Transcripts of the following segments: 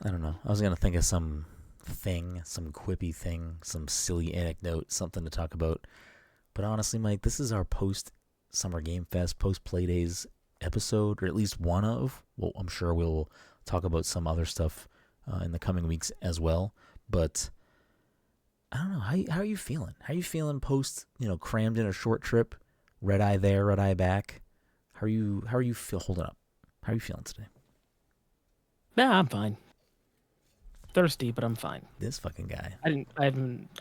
I don't know. I was going to think of some quippy thing, some silly anecdote, something to talk about. But honestly, Mike, this is our post-Summer Game Fest, post-Playdays episode, or at least one of. Well, I'm sure we'll talk about some other stuff in the coming weeks as well. But I don't know. How are you feeling? How are you feeling post, crammed in a short trip, red eye there, red eye back? How are you holding up? How are you feeling today? Nah, I'm fine. Thirsty, but I'm fine. This fucking guy. I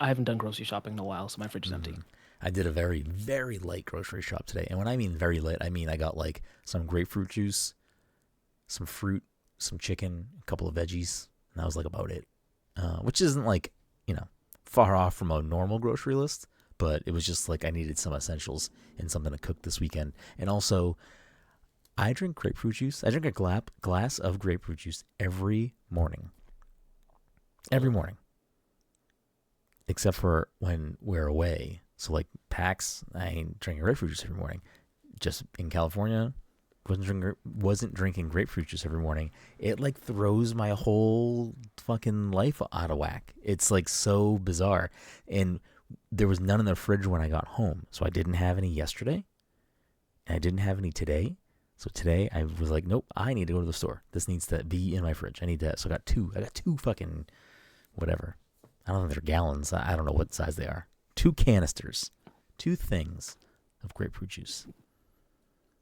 haven't done grocery shopping in a while, so my fridge is empty. I did a very, very light grocery shop today. And when I mean very light, I mean I got like some grapefruit juice, some fruit, some chicken, a couple of veggies, and that was like about it. Which isn't like, far off from a normal grocery list, but it was just like I needed some essentials and something to cook this weekend. And also, I drink grapefruit juice. I drink a glass of grapefruit juice every morning. Every morning. Except for when we're away. So like PAX, I ain't drinking grapefruit juice every morning. Just in California, wasn't drinking grapefruit juice every morning. It like throws my whole fucking life out of whack. It's like so bizarre. And there was none in the fridge when I got home. So I didn't have any yesterday. And I didn't have any today. So today I was like, nope, I need to go to the store. This needs to be in my fridge. I need that. So I got two fucking whatever. I don't think they're gallons. I don't know what size they are. 2 canisters. 2 things of grapefruit juice.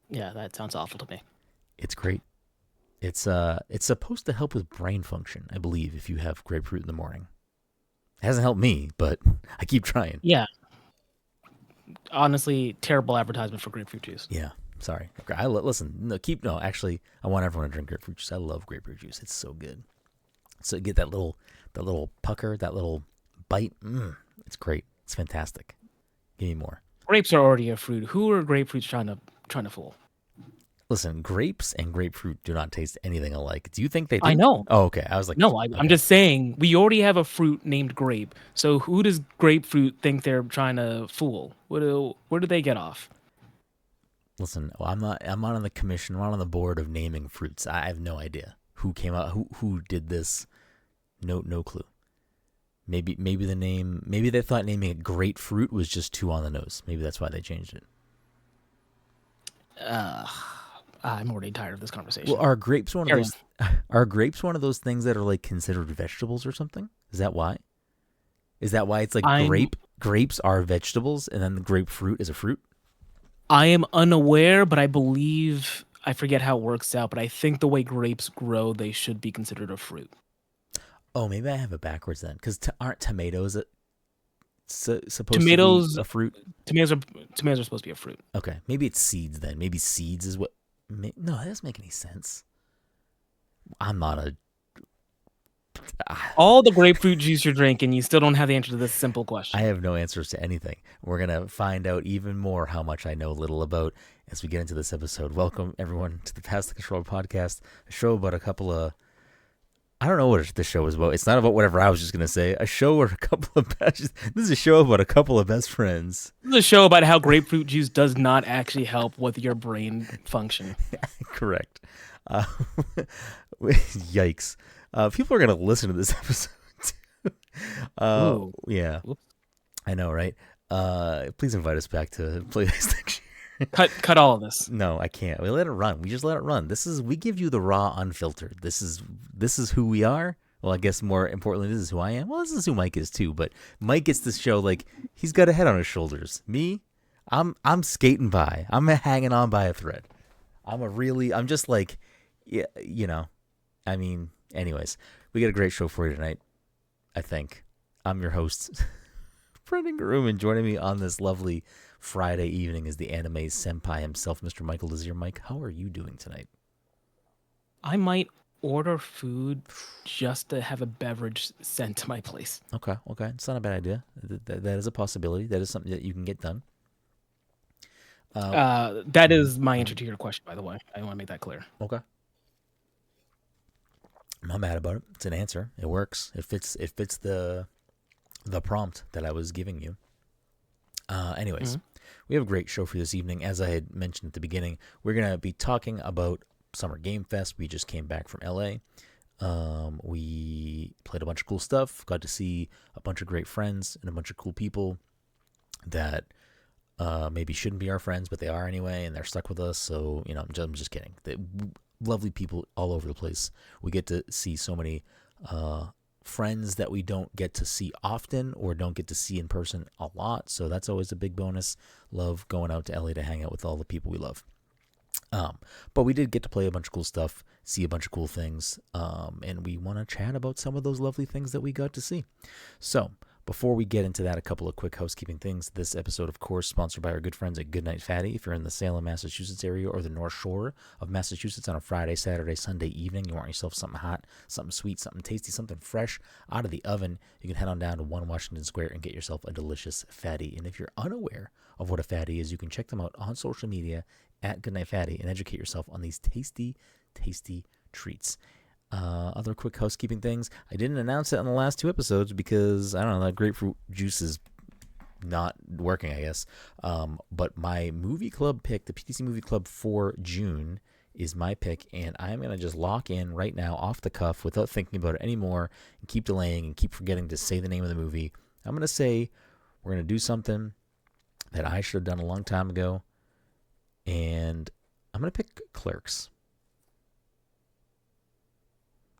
Yeah, that sounds awful to me. It's great. It's supposed to help with brain function, I believe, if you have grapefruit in the morning. It hasn't helped me, but I keep trying. Yeah. Honestly, terrible advertisement for grapefruit juice. Yeah. Sorry. Actually, I want everyone to drink grapefruit juice. I love grapefruit juice. It's so good. So you get that little pucker, that little bite. It's great. It's fantastic. Give me more. Grapes are already a fruit. Who are grapefruits trying to fool? Listen, grapes and grapefruit do not taste anything alike. Do you think they do? I know. Oh, okay. I was like, no, okay. I'm just saying we already have a fruit named grape. So who does grapefruit think they're trying to fool? Where do they get off? Listen, I'm not on the commission. I'm not on the board of naming fruits. I have no idea who came out, who did this. No clue. Maybe the name. Maybe they thought naming it grapefruit was just too on the nose. Maybe that's why they changed it. I'm already tired of this conversation. Well, are grapes one of those things that are like considered vegetables or something? Is that why? Is that why it's like grapes are vegetables and then the grapefruit is a fruit? I am unaware, but I believe I forget how it works out. But I think the way grapes grow, they should be considered a fruit. Oh, maybe I have it backwards then, because aren't tomatoes supposed to be a fruit? Tomatoes are supposed to be a fruit. Okay, maybe it's seeds then. Maybe seeds is what. No, that doesn't make any sense. I'm not a. All the grapefruit juice you're drinking, you still don't have the answer to this simple question. I have no answers to anything. We're gonna find out even more how much I know little about as we get into this episode. Welcome everyone to the Pass the Controller podcast, a show about a couple of. I don't know what this show is about. It's not about whatever I was just going to say. A show where this is a show about a couple of best friends. This is a show about how grapefruit juice does not actually help with your brain function. Correct. Yikes. People are going to listen to this episode too. Yeah. Whoops. I know, right? Please invite us back to play this next year. Cut all of this. No, I can't. We let it run. We just let it run. We give you the raw, unfiltered. This is who we are. Well, I guess more importantly, this is who I am. Well, this is who Mike is too. But Mike gets this show like he's got a head on his shoulders. Me, I'm skating by. I'm hanging on by a thread. I'm just like, yeah, I mean, anyways, we got a great show for you tonight. I think I'm your host, Brenden Groom, and joining me on this lovely Friday evening is the anime senpai himself, Mr. Michael Desir. Mike, how are you doing tonight? I might order food just to have a beverage sent to my place. Okay. It's not a bad idea. That is a possibility. That is something that you can get done. That is my answer to your question, by the way. I want to make that clear. Okay. I'm not mad about it. It's an answer. It works. It fits the prompt that I was giving you. Anyways, we have a great show for this evening. As I had mentioned at the beginning, we're going to be talking about Summer Game Fest. We just came back from LA. We played a bunch of cool stuff, got to see a bunch of great friends and a bunch of cool people that maybe shouldn't be our friends, but they are anyway, and they're stuck with us. So, I'm just kidding. Lovely people all over the place. We get to see so many friends that we don't get to see often or don't get to see in person a lot. So that's always a big bonus. Love going out to LA to hang out with all the people we love. But we did get to play a bunch of cool stuff, see a bunch of cool things, and we want to chat about some of those lovely things that we got to see. So before we get into that, a couple of quick housekeeping things. This episode, of course, sponsored by our good friends at Goodnight Fatty. If you're in the Salem, Massachusetts area or the North Shore of Massachusetts on a Friday, Saturday, Sunday evening, you want yourself something hot, something sweet, something tasty, something fresh out of the oven, you can head on down to 1 Washington Square and get yourself a delicious fatty. And if you're unaware of what a fatty is, you can check them out on social media at Goodnight Fatty and educate yourself on these tasty, tasty treats. Other quick housekeeping things. I didn't announce it on the last 2 episodes because, I don't know, that grapefruit juice is not working, I guess. But my movie club pick, the PTC Movie Club for June, is my pick, and I'm going to just lock in right now off the cuff without thinking about it anymore and keep delaying and keep forgetting to say the name of the movie. I'm going to say we're going to do something that I should have done a long time ago, and I'm going to pick Clerks.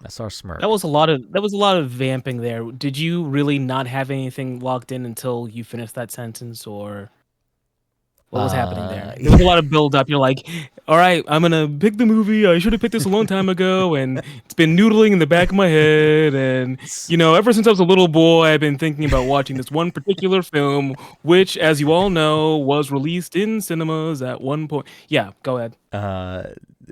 I saw a smirk. That was a lot of vamping there. Did you really not have anything locked in until you finished that sentence, or what was happening there? There was a lot of build up. You're like, all right, I'm gonna pick the movie. I should have picked this a long time ago, and it's been noodling in the back of my head. And ever since I was a little boy, I've been thinking about watching this one particular film, which, as you all know, was released in cinemas at one point. Yeah, go ahead.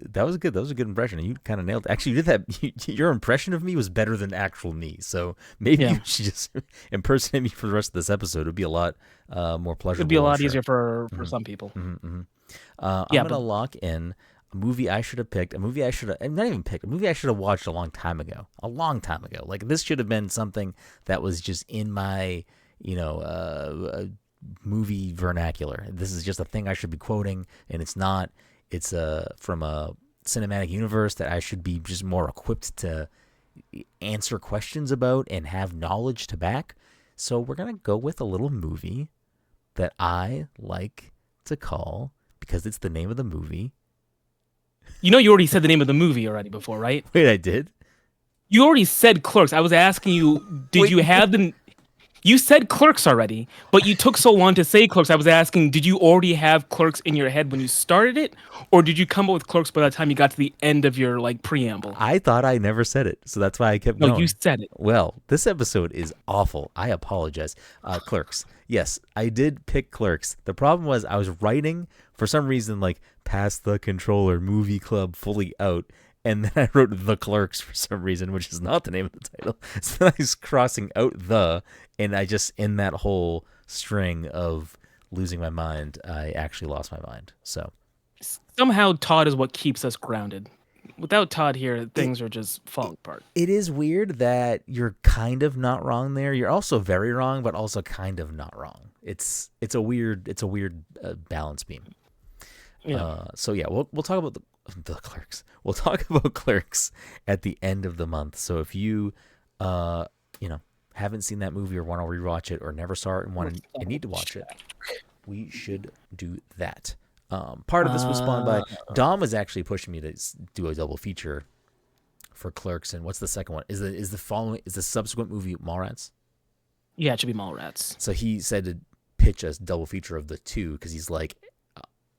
That was good. That was a good impression. You kind of nailed it. Actually, you did that. Your impression of me was better than actual me. So maybe you should just impersonate me for the rest of this episode. It would be a lot more pleasurable. It'd be a lot easier for some people. I'm going to lock in a movie I should have picked, a movie I should have, not even picked, a movie I should have watched a long time ago. Like, this should have been something that was just in my, movie vernacular. This is just a thing I should be quoting, and it's not. It's from a cinematic universe that I should be just more equipped to answer questions about and have knowledge to back. So we're going to go with a little movie that I like to call, because it's the name of the movie. You already said the name of the movie already before, right? Wait, I did? You already said Clerks. I was asking you, did you have the... You said Clerks already, but you took so long to say Clerks. I was asking, did you already have Clerks in your head when you started it, or did you come up with Clerks by the time you got to the end of your preamble? I thought I never said it, so that's why I kept going. No, you said it. Well, this episode is awful. I apologize. Clerks. Yes, I did pick Clerks. The problem was I was writing, for some reason, Pass the Controller Movie Club fully out, and then I wrote The Clerks for some reason, which is not the name of the title. So I was crossing out and I just, in that whole string of losing my mind, I actually lost my mind. So somehow Todd is what keeps us grounded. Without Todd here, things are just falling apart. It is weird that you're kind of not wrong there. You're also very wrong, but also kind of not wrong. It's a weird balance beam. Yeah. So yeah, we'll talk about the Clerks. We'll talk about Clerks at the end of the month. So if you haven't seen that movie or want to rewatch it or never saw it and need to watch it, we should do that. Part of this was spawned by Dom was actually pushing me to do a double feature for Clerks. And what's the second one? Is the subsequent movie Mallrats? Yeah, it should be Mallrats. So he said to pitch a double feature of the two, because he's like,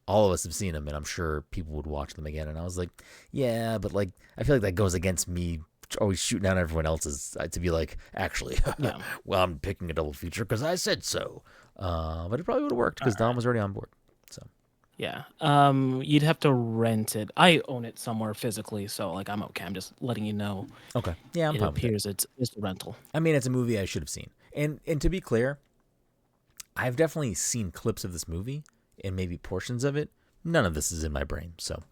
all of us have seen them, and I'm sure people would watch them again. And I was like, yeah, but I feel like that goes against me always shooting down everyone else's, to be like, actually, yeah. Well, I'm picking a double feature because I said so. But it probably would have worked because Dom was already on board. So yeah, you'd have to rent it. I own it somewhere physically, so I'm okay. I'm just letting you know. Okay, yeah, I'm it fine appears with it's a rental. I mean, it's a movie I should have seen, and to be clear, I've definitely seen clips of this movie and maybe portions of it. None of this is in my brain. So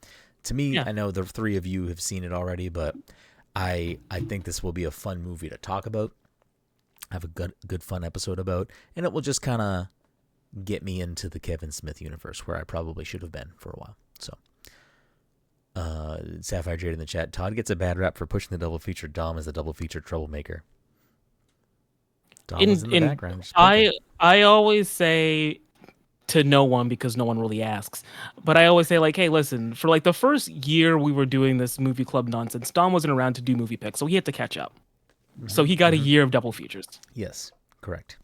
to me, I know the 3 of you have seen it already, but I think this will be a fun movie to talk about, have a good fun episode about, and it will just kind of get me into the Kevin Smith universe where I probably should have been for a while. So Sapphire Jade in the chat. Todd gets a bad rap for pushing the double feature. Dom is a double feature troublemaker. Dom was in the background. Just I always say to no one because no one really asks. But I always say like, hey, listen, for like the first year we were doing this movie club nonsense, Dom wasn't around to do movie picks, so he had to catch up. Mm-hmm. So he got a year of double features. Yes, correct.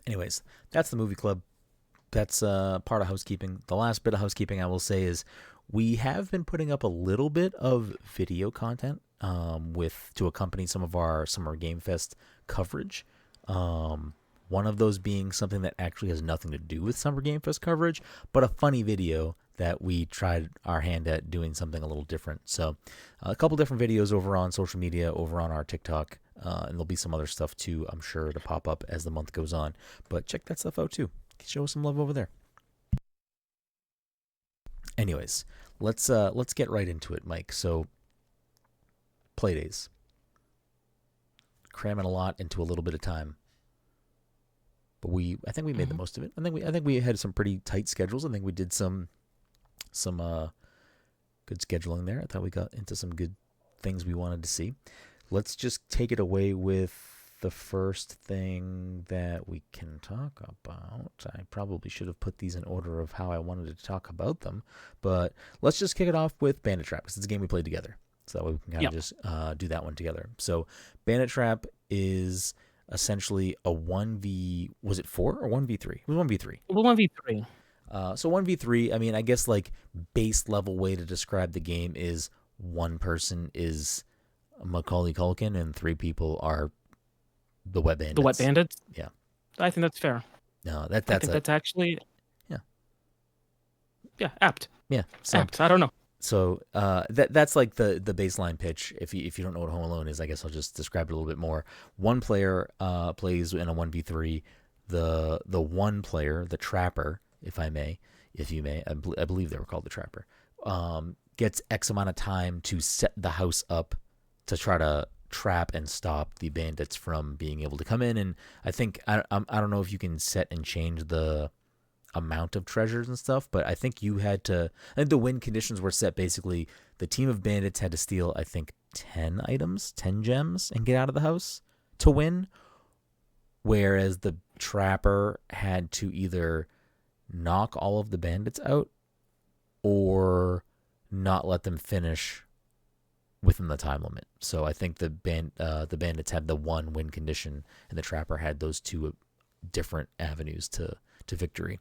Anyways, that's the movie club. That's part of housekeeping. The last bit of housekeeping I will say is we have been putting up a little bit of video content to accompany some of our Summer Game Fest coverage. One of those being something that actually has nothing to do with Summer Game Fest coverage, but a funny video that we tried our hand at doing something a little different. So a couple different videos over on social media, over on our TikTok, and there'll be some other stuff too, I'm sure, to pop up as the month goes on. But check that stuff out too. Show us some love over there. Anyways, let's get right into it, Mike. So playdays. Cramming a lot into a little bit of time. But I think we made the most of it. I think we had some pretty tight schedules. I think we did some good scheduling there. I thought we got into some good things we wanted to see. Let's just take it away with the first thing that we can talk about. I probably should have put these in order of how I wanted to talk about them, but let's just kick it off with Bandit Trap because it's a game we played together. So that way we can kind of just do that one together. So Bandit Trap is essentially a 1v, was it 4 or 1v3? It was 1v3. It was 1v3. So 1v3, I mean, I guess like base level way to describe the game is one person is Macaulay Culkin and 3 people are the Wet Bandits. The Wet Bandits? Yeah. I think that's fair. No, that's actually... Yeah. Yeah, apt. Yeah. So, apt. I don't know. So that's like the baseline pitch. If you don't know what Home Alone is, I guess I'll just describe it a little bit more. One player plays in a 1v3. The one player, the Trapper, if you may, I believe they were called the Trapper, gets X amount of time to set the house up to try to trap and stop the bandits from being able to come in. And I think I don't know if you can set and change the amount of treasures and stuff, but I think I think the win conditions were set basically the team of bandits had to steal, I think, 10 items, 10 gems, and get out of the house to win, whereas the Trapper had to either knock all of the bandits out or not let them finish within the time limit. So I think the bandits had the one win condition and the Trapper had those 2 different avenues to victory.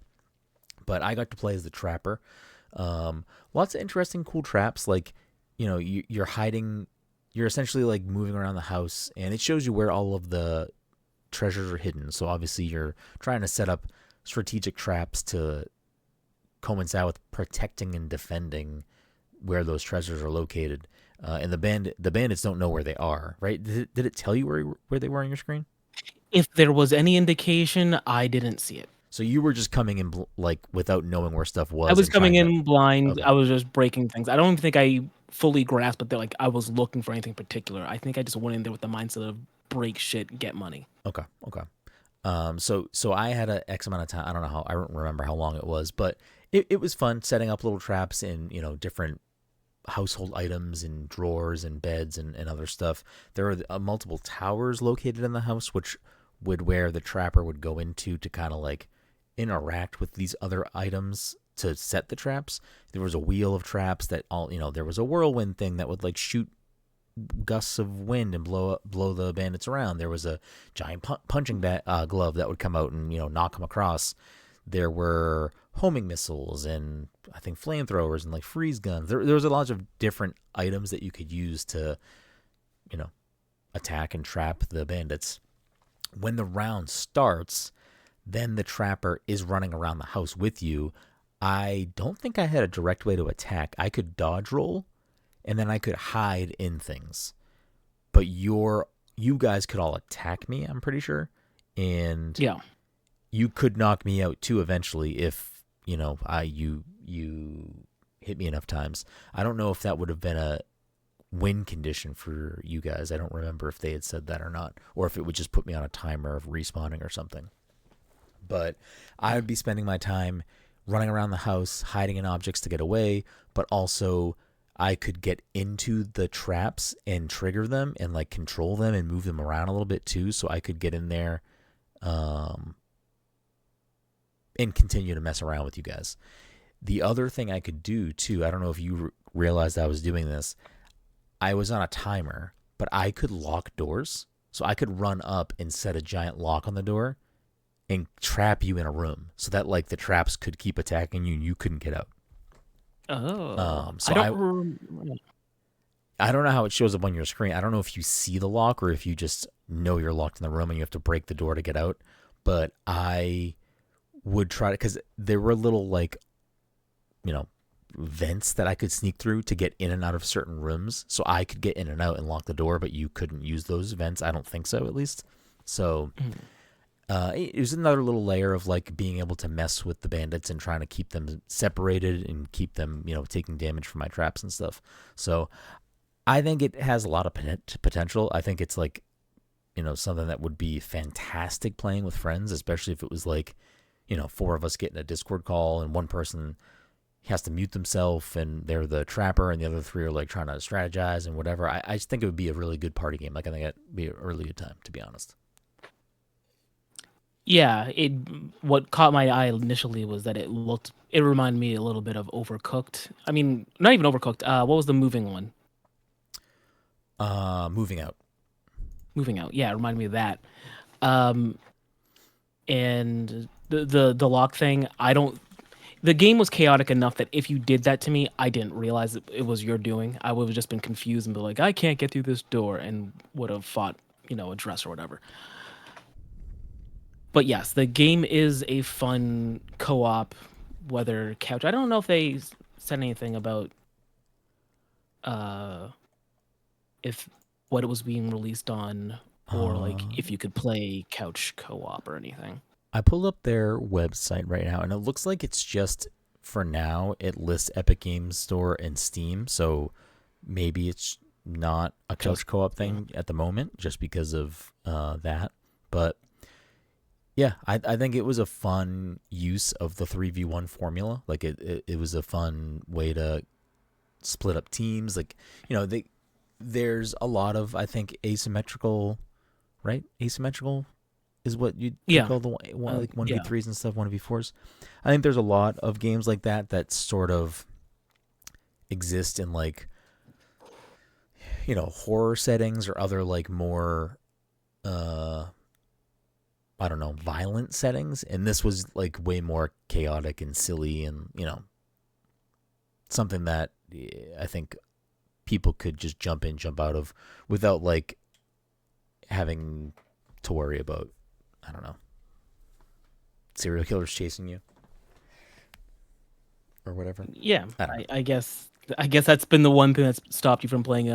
But I got to play as the Trapper. Lots of interesting, cool traps. Like, you're hiding, you're essentially like moving around the house, and it shows you where all of the treasures are hidden. So obviously you're trying to set up strategic traps to coincide with protecting and defending where those treasures are located. And the bandits don't know where they are, right? Did it tell you where they were on your screen? If there was any indication, I didn't see it. So you were just coming in like without knowing where stuff was. I was coming in blind. Okay. I was just breaking things. I don't think I fully grasped it. That like I was looking for anything particular. I think I just went in there with the mindset of break shit, get money. Okay. So I had an X amount of time. I don't remember how long it was, but it was fun setting up little traps in different household items and drawers and beds and other stuff. There are multiple towers located in the house, which where the Trapper would go into to kind of like interact with these other items to set the traps. There was a wheel of traps that there was a whirlwind thing that would like shoot gusts of wind and blow the bandits around. There was a giant punching glove that would come out and knock them across. There were homing missiles and I think flamethrowers and like freeze guns. There was a lot of different items that you could use to attack and trap the bandits. When the round starts, then the Trapper is running around the house with you. I don't think I had a direct way to attack. I could dodge roll, and then I could hide in things. But you guys could all attack me, I'm pretty sure. And yeah, you could knock me out too eventually if, you hit me enough times. I don't know if that would have been a win condition for you guys. I don't remember if they had said that or not, or if it would just put me on a timer of respawning or something. But I would be spending my time running around the house, hiding in objects to get away, but also I could get into the traps and trigger them and like control them and move them around a little bit too, so I could get in there and continue to mess around with you guys. The other thing I could do too, I don't know if you realized I was doing this, I was on a timer, but I could lock doors. So I could run up and set a giant lock on the door and trap you in a room so that like the traps could keep attacking you and you couldn't get out. Oh, So I don't know how it shows up on your screen. I don't know if you see the lock or if you just know you're locked in the room and you have to break the door to get out. But I would try to, because there were little like, vents that I could sneak through to get in and out of certain rooms. So I could get in and out and lock the door, but you couldn't use those vents. I don't think so, at least. So it was another little layer of like being able to mess with the bandits and trying to keep them separated and keep them, taking damage from my traps and stuff. So I think it has a lot of potential. I think it's like, something that would be fantastic playing with friends, especially if it was like, 4 of us get in a Discord call and one person has to mute themselves and they're the trapper and the other 3 are like trying to strategize and whatever. I just think it would be a really good party game. Like I think it'd be a really good time, to be honest. Yeah, what caught my eye initially was that it reminded me a little bit of Overcooked. I mean, not even Overcooked. What was the moving one? Moving Out. Moving Out. Yeah, it reminded me of that. And the lock thing, the game was chaotic enough that if you did that to me, I didn't realize it was your doing. I would have just been confused and be like, I can't get through this door, and would have fought, a dress or whatever. But yes, the game is a fun co-op, whether couch. I don't know if they said anything about if what it was being released on, or like if you could play couch co-op or anything. I pulled up their website right now, and it looks like it's just, for now, it lists Epic Games Store and Steam, so maybe it's not a couch co-op thing at the moment, just because of that. But yeah, I think it was a fun use of the 3v1 formula. Like it was a fun way to split up teams. Like, there's a lot of, I think, asymmetrical, right? Asymmetrical is what you call the one, like 1v3s and stuff, 1v4s. I think there's a lot of games like that sort of exist in like, horror settings or other like more, I don't know, violent settings. And this was like way more chaotic and silly and, something that I think people could just jump in, jump out of without like having to worry about, I don't know, serial killers chasing you or whatever. Yeah, I guess that's been the one thing that's stopped you from playing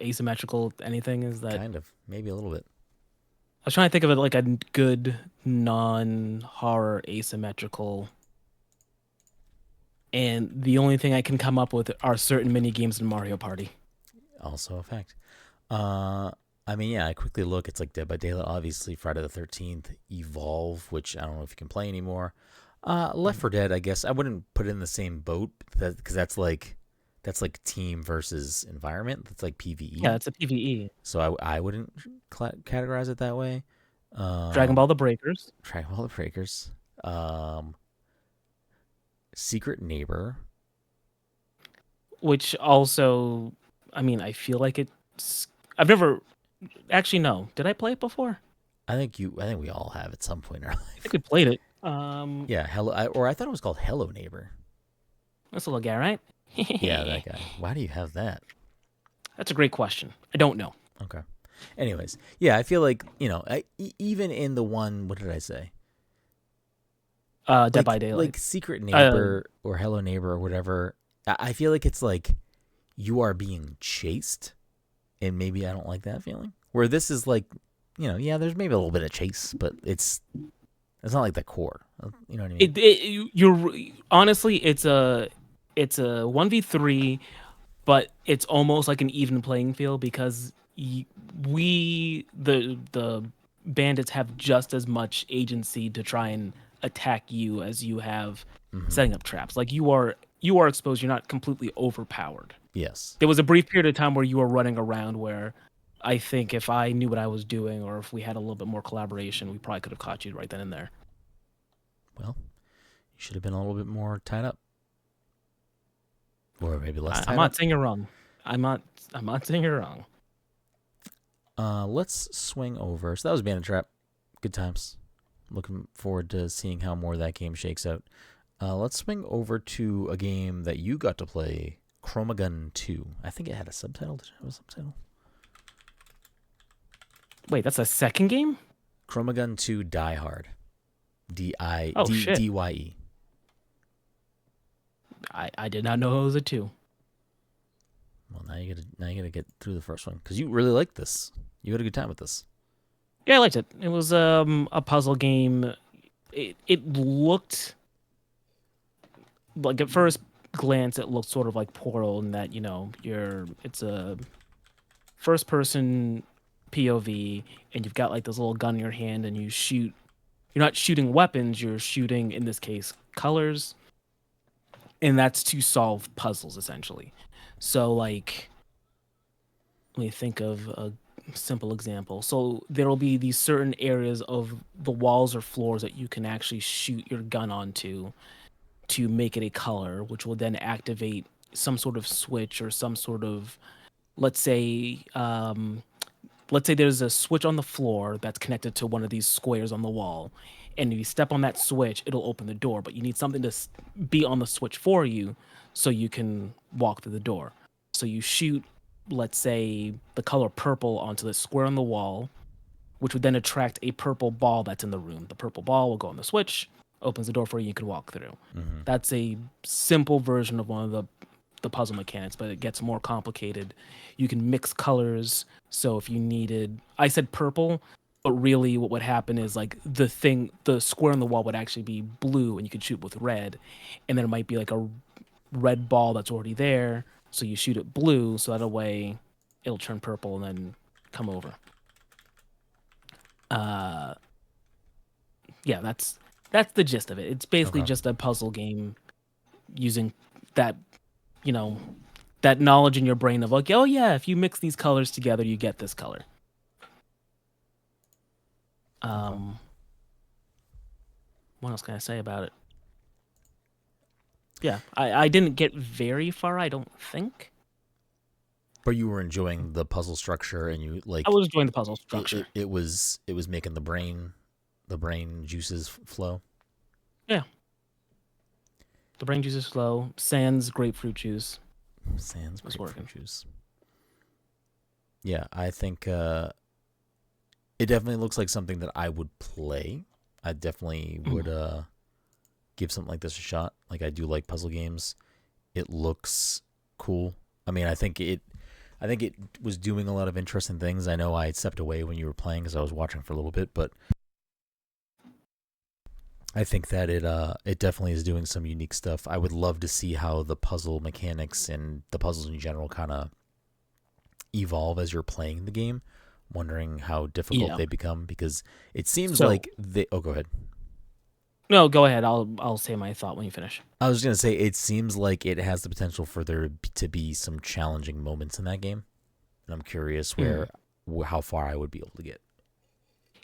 asymmetrical anything, is that kind of, maybe a little bit. I was trying to think of it like a good non-horror asymmetrical, and the only thing I can come up with are certain mini games in Mario Party. Also a fact. I mean, yeah, I quickly look. It's like Dead by Daylight, obviously, Friday the 13th, Evolve, which I don't know if you can play anymore. Left 4 Dead, I guess. I wouldn't put it in the same boat because that's like team versus environment. That's like PvE. Yeah, it's a PvE. So I wouldn't categorize it that way. Dragon Ball: The Breakers. Dragon Ball: The Breakers. Secret Neighbor. Which also, I mean, I feel like I've never... Actually, no. Did I play it before? I think we all have at some point in our life. I think we played it. Yeah, I thought it was called Hello Neighbor. That's a little guy, right? Yeah, that guy. Why do you have that? That's a great question. I don't know. Okay. Anyways, yeah, I feel like, even in the one, what did I say? Dead by Daylight. Like Secret Neighbor or Hello Neighbor or whatever, I feel like it's like you are being chased, and maybe I don't like that feeling. Where this is like, yeah, there's maybe a little bit of chase, but it's not like the core. You know what I mean? You're honestly, it's a 1v3, but it's almost like an even playing field because the bandits have just as much agency to try and attack you as you have setting up traps. Like you are exposed. You're not completely overpowered. Yes. There was a brief period of time where you were running around where I think if I knew what I was doing or if we had a little bit more collaboration, we probably could have caught you right then and there. Well, you should have been a little bit more tied up. Or maybe less tied I'm not up. saying you're wrong. I'm not saying you're wrong. Let's swing over. So that was Bandit Trap. Good times. Looking forward to seeing how more of that game shakes out. Let's swing over to a game that you got to play, ChomaGun 2. I think it had a subtitle. Did it have a subtitle? Wait, that's a second game? ChomaGun 2 Die Hard. D-I-D-Y-E. I did not know it was a 2. Well, now you gotta get through the first one because you really liked this. You had a good time with this. Yeah, I liked it. It was a puzzle game. It looked like at first glance it looked sort of like Portal in that it's a first person POV and you've got like this little gun in your hand and you shoot. You're not shooting weapons. You're shooting, in this case, colors, and that's to solve puzzles essentially. So like, let me think of a simple example. So there will be these certain areas of the walls or floors that you can actually shoot your gun onto to make it a color, which will then activate some sort of switch or some sort of, let's say there's a switch on the floor that's connected to one of these squares on the wall. And if you step on that switch, it'll open the door. But you need something to be on the switch for you so you can walk through the door. So you shoot, let's say, the color purple onto the square on the wall, which would then attract a purple ball that's in the room. The purple ball will go on the switch, opens the door for you, you can walk through. Mm-hmm. That's a simple version of one of the puzzle mechanics, but it gets more complicated. You can mix colors. So if you needed, I said purple, but really what would happen is like the square on the wall would actually be blue and you could shoot with red. And then it might be like a red ball that's already there. So you shoot it blue, so that way it'll turn purple and then come over. Yeah, that's the gist of it. It's basically just a puzzle game using that, that knowledge in your brain of like, oh yeah, if you mix these colors together, you get this color. What else can I say about it? Yeah, I didn't get very far, I don't think. But you were enjoying the puzzle structure, and you like. I was enjoying the puzzle structure. It was making the brain juices flow. Yeah. The brain juice is slow. Sans grapefruit juice. Sans grapefruit juice. Yeah, I think it definitely looks like something that I would play. I definitely would give something like this a shot. Like I do like puzzle games. It looks cool. I mean, I think it was doing a lot of interesting things. I know I had stepped away when you were playing because I was watching for a little bit, but I think that it definitely is doing some unique stuff. I would love to see how the puzzle mechanics and the puzzles in general kind of evolve as you're playing the game. Wondering how difficult they become because it seems like they. Oh, go ahead. No, go ahead. I'll say my thought when you finish. I was gonna say it seems like it has the potential for there to be some challenging moments in that game, and I'm curious how far I would be able to get.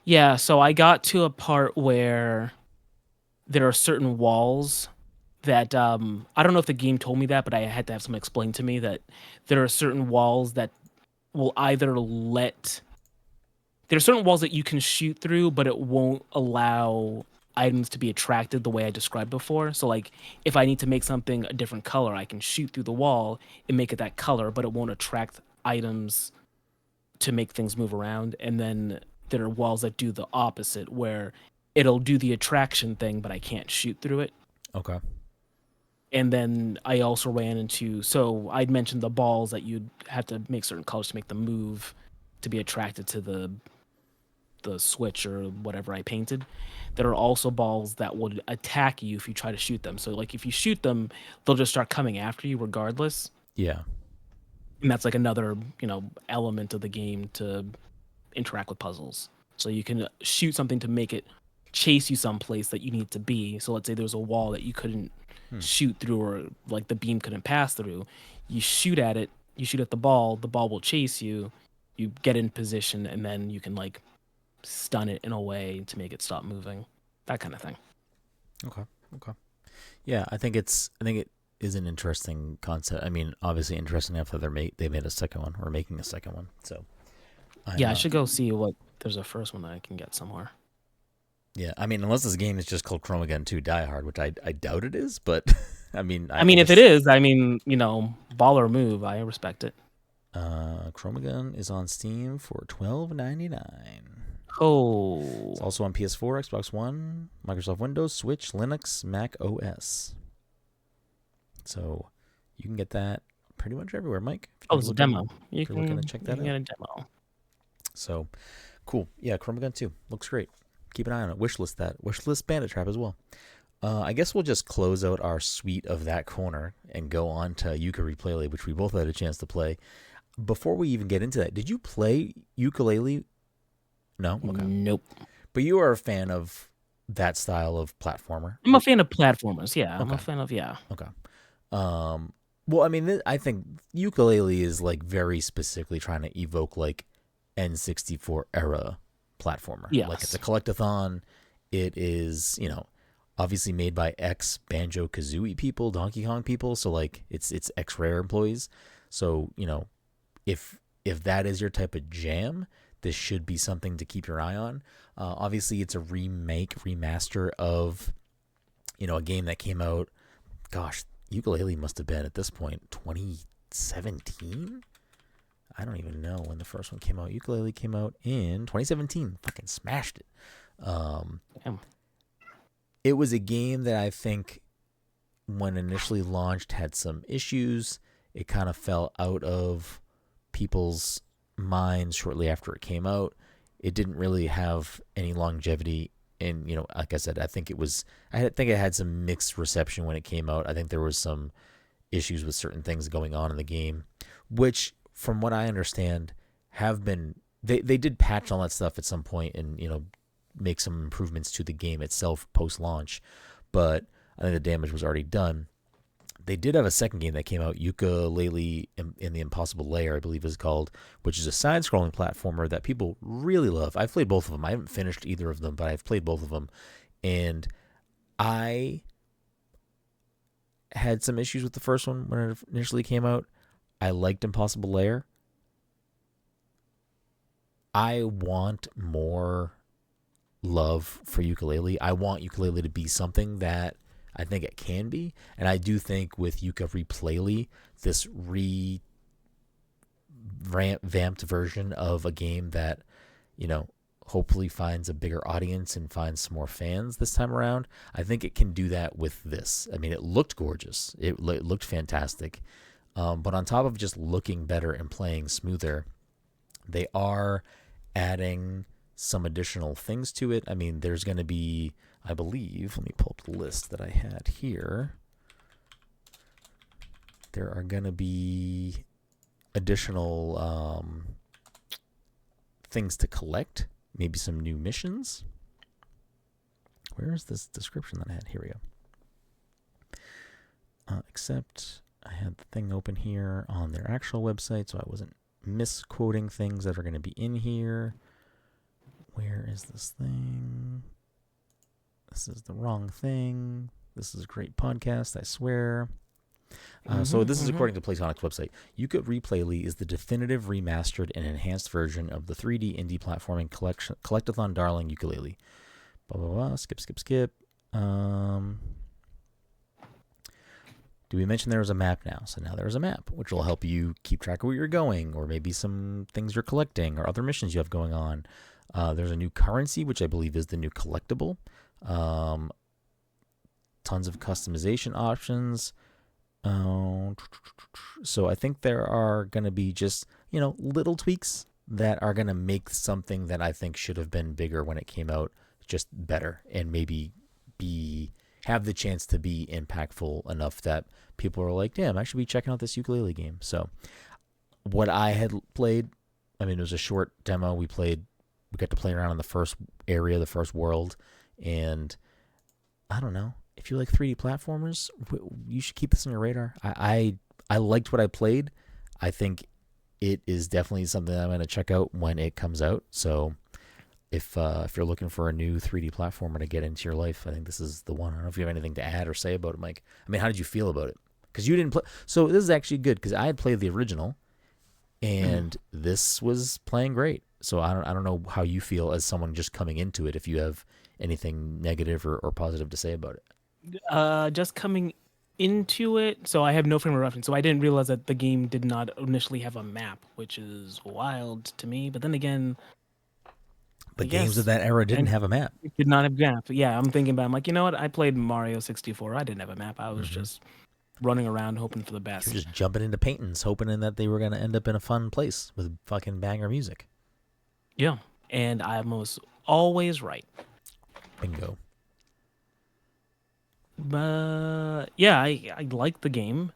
Yeah, so I got to a part where there are certain walls that I don't know if the game told me that, but I had to have someone explain to me that there are certain walls that will either let. There are certain walls that you can shoot through, but it won't allow items to be attracted the way I described before. So like if I need to make something a different color, I can shoot through the wall and make it that color, but it won't attract items to make things move around. And then there are walls that do the opposite where it'll do the attraction thing, but I can't shoot through it. Okay. And then I also ran into, so I'd mentioned the balls that you'd have to make certain colors to make them move to be attracted to the switch or whatever I painted. There are also balls that would attack you if you try to shoot them. So like if you shoot them, they'll just start coming after you regardless. Yeah. And that's like another, element of the game to interact with puzzles. So you can shoot something to make it chase you someplace that you need to be. So let's say there's a wall that you couldn't shoot through, or like the beam couldn't pass through. You shoot at it. You shoot at the ball will chase you. You get in position, and then you can like stun it in a way to make it stop moving. That kind of thing. Okay. Yeah, I think it is an interesting concept. I mean, obviously interesting enough that they made a second one, or making a second one. So I should go see what there's a first one that I can get somewhere. Yeah, I mean, unless this game is just called ChomaGun 2 Die Hard, which I doubt it is, but I mean, if it is, baller move. I respect it. ChomaGun is on Steam for $12.99. Oh, it's also on PS4, Xbox One, Microsoft Windows, Switch, Linux, Mac OS. So you can get that pretty much everywhere, Mike. It's a demo. You can looking to check that out. Get a demo. So cool. Yeah, ChomaGun 2 looks great. Keep an eye on it. Wishlist Bandit Trap as well. I guess we'll just close out our suite of that corner and go on to Yooka-Replaylee, which we both had a chance to play. Before we even get into that, did you play Yooka-Laylee? No? Okay. Nope. But you are a fan of that style of platformer? I'm a fan of platformers, yeah. Okay. I'm a fan of, yeah. Okay. Well, I mean, I think Yooka-Laylee is like very specifically trying to evoke like N64 era platformer. Yes. Like it's a collectathon. It is, obviously made by ex-Banjo-Kazooie people, Donkey Kong people. So like it's ex-Rare employees. So, if that is your type of jam, this should be something to keep your eye on. Obviously, it's a remaster of, a game that came out. Gosh, Yooka-Laylee must have been at this point 2017. I don't even know when the first one came out. Yooka-Laylee came out in 2017. Fucking smashed it. Damn. It was a game that I think when initially launched had some issues. It kind of fell out of people's minds shortly after it came out. It didn't really have any longevity. And, like I said, I think it had some mixed reception when it came out. I think there was some issues with certain things going on in the game, which, from what I understand, they did patch all that stuff at some point and, make some improvements to the game itself post-launch. But I think the damage was already done. They did have a second game that came out, Yooka-Laylee in the Impossible Lair, I believe is called, which is a side-scrolling platformer that people really love. I've played both of them. I haven't finished either of them, but I've played both of them. And I had some issues with the first one when it initially came out. I liked Impossible Lair. I want more love for Yooka-Laylee. I want Yooka-Laylee to be something that I think it can be. And I do think with Yooka-Replaylee, this revamped version of a game that, hopefully finds a bigger audience and finds some more fans this time around. I think it can do that with this. I mean, it looked gorgeous. It looked fantastic. But on top of just looking better and playing smoother, they are adding some additional things to it. I mean, there's going to be, I believe, let me pull up the list that I had here. There are going to be additional things to collect, maybe some new missions. Where is this description that I had? Here we go. Except I had the thing open here on their actual website, so I wasn't misquoting things that are going to be in here. Where is this thing? This is the wrong thing. This is a great podcast, I swear. So this is according to Platonic's website. Yooka-Replaylee is the definitive remastered and enhanced version of the 3D indie platforming collectathon darling Yooka-Laylee. Blah, blah, blah. Skip. Do we mention there was a map now? So now there's a map, which will help you keep track of where you're going, or maybe some things you're collecting, or other missions you have going on. There's a new currency, which I believe is the new collectible. Tons of customization options. So I think there are going to be just, little tweaks that are going to make something that I think should have been bigger when it came out just better, and maybe have the chance to be impactful enough that people are like, damn, I should be checking out this Yooka-Laylee game. So what I had played, it was a short demo. We got to play around in the first area, the first world, And I don't know. If you like 3D platformers, you should keep this on your radar. I liked what I played. I think it is definitely something that I'm going to check out when it comes out. So if you're looking for a new 3D platformer to get into your life, I think this is the one. I don't know if you have anything to add or say about it, Mike. I mean, how did you feel about it? Because you didn't play. So this is actually good because I had played the original, and this was playing great. So I don't know how you feel as someone just coming into it. If you have anything negative or positive to say about it. Just coming into it, so I have no frame of reference. So I didn't realize that the game did not initially have a map, which is wild to me. But then again, the games of that era didn't have a map. It did not have a map. Yeah, I'm thinking about. I'm like, you know what? I played Mario 64. I didn't have a map. I was just running around hoping for the best. You're just jumping into paintings, hoping that they were going to end up in a fun place with fucking banger music. Yeah, and I'm almost always right. Bingo. Yeah, I like the game.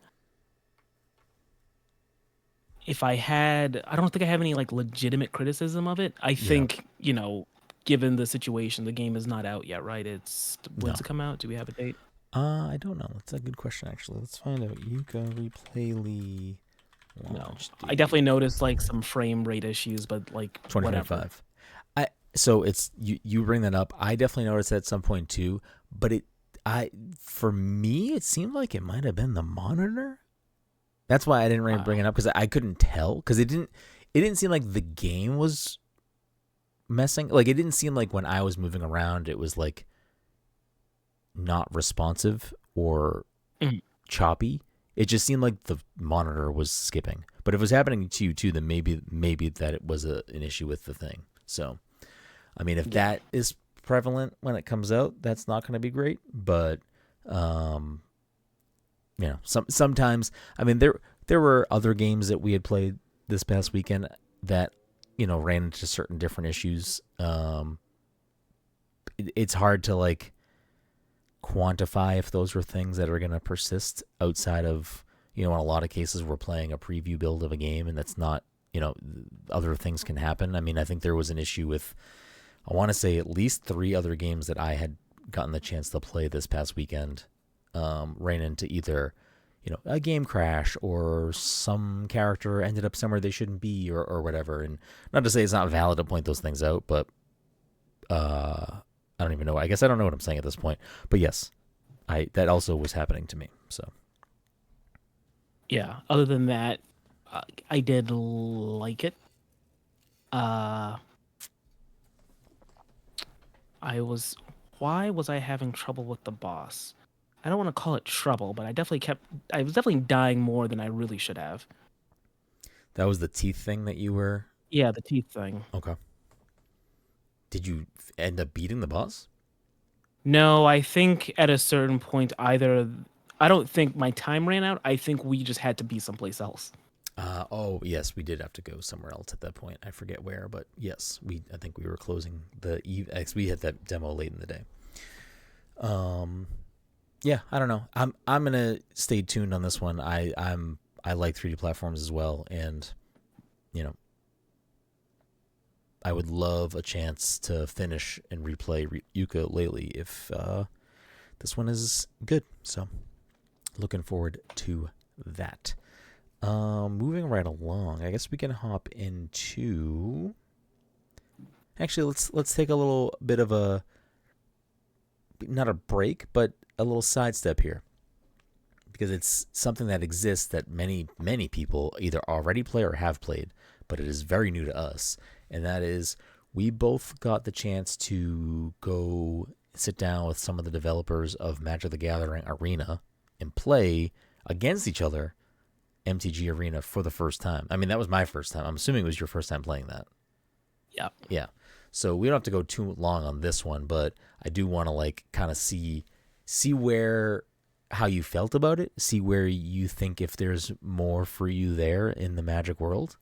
If I don't think I have any like legitimate criticism of it. I think, given the situation, the game is not out yet, right? When's it come out? Do we have a date? I don't know. That's a good question, actually. Let's find out. Yooka-Replaylee. No, I definitely noticed like some frame rate issues, but like 2025. So it's you bring that up. I definitely noticed that at some point too. But for me, it seemed like it might have been the monitor. That's why I didn't really bring it up, because I couldn't tell, because it didn't seem like the game was messing. Like, it didn't seem like when I was moving around it was like not responsive or choppy. It just seemed like the monitor was skipping. But if it was happening to you too, then maybe that it was an issue with the thing. So, I mean, if that is prevalent when it comes out, that's not going to be great. But sometimes, I mean, there were other games that we had played this past weekend that ran into certain different issues. It's hard to like quantify if those were things that are going to persist outside of, in a lot of cases we're playing a preview build of a game, and that's not, other things can happen. I mean, I think there was an issue with, I want to say, at least 3 other games that I had gotten the chance to play this past weekend ran into either a game crash, or some character ended up somewhere they shouldn't be, or whatever. And not to say it's not valid to point those things out, but I don't even know. I guess I don't know what I'm saying at this point. But yes, that also was happening to me. So yeah, other than that, I did like it. Why was I having trouble with the boss? I don't want to call it trouble, but I was definitely dying more than I really should have. That was the teeth thing that you were? Yeah, the teeth thing. Okay. Did you end up beating the boss? No, I think at a certain point, I don't think my time ran out. I think we just had to be someplace else. Oh, yes, we did have to go somewhere else at that point. I forget where, but yes, I think we were closing we had that demo late in the day. Yeah, I don't know. I'm gonna stay tuned on this one. I like 3D platforms as well, and I would love a chance to finish and replay Yooka-Laylee if this one is good. So, looking forward to that. Moving right along, I guess we can hop into. Actually, let's take a little bit of a, not a break, but a little sidestep here, because it's something that exists that many people either already play or have played, but it is very new to us, and that is we both got the chance to go sit down with some of the developers of Magic the Gathering Arena and play against each other MTG Arena for the first time. I mean, that was my first time. I'm assuming it was your first time playing that. Yeah. Yeah. So we don't have to go too long on this one, but I do want to like kind of see how you felt about it, see where you think if there's more for you there in the Magic world.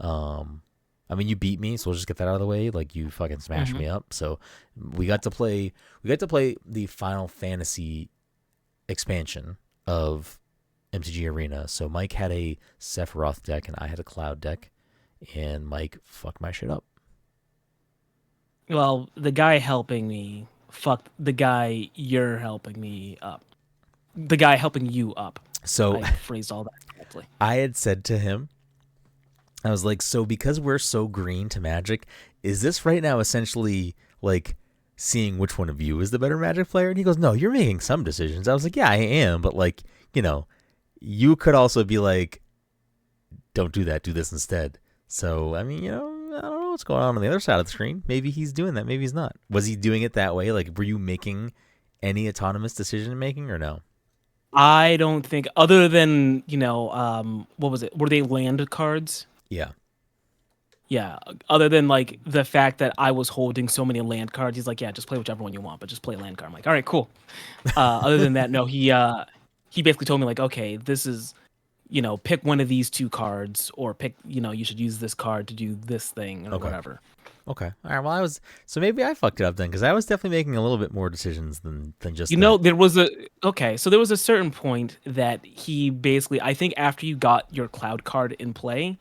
I mean, you beat me, so we'll just get that out of the way. Like, you fucking smashed me up. So we got to play the Final Fantasy expansion of MTG Arena. So Mike had a Sephiroth deck and I had a Cloud deck, and Mike fucked my shit up. Well, the guy helping me fuck the guy you're helping me up. The guy helping you up. So I phrased all that correctly. I had said to him, I was like, so because we're so green to Magic, is this right now essentially like seeing which one of you is the better Magic player? And he goes, no, you're making some decisions. I was like, yeah, I am. But like, you could also be like, don't do that. Do this instead. So, I mean, I don't know what's going on the other side of the screen. Maybe he's doing that. Maybe he's not. Was he doing it that way? Like, were you making any autonomous decision making or no? I don't think, other than, what was it? Were they land cards? Yeah. Yeah. Other than like the fact that I was holding so many land cards, he's like, yeah, just play whichever one you want, but just play a land card. I'm like, all right, cool. Other than that, no, he basically told me like, okay, this is, pick one of these two cards, or pick, you should use this card to do this thing or whatever. Okay. All right. Well, so maybe I fucked it up then, because I was definitely making a little bit more decisions than just. There was a certain point that he basically, I think after you got your cloud card in play,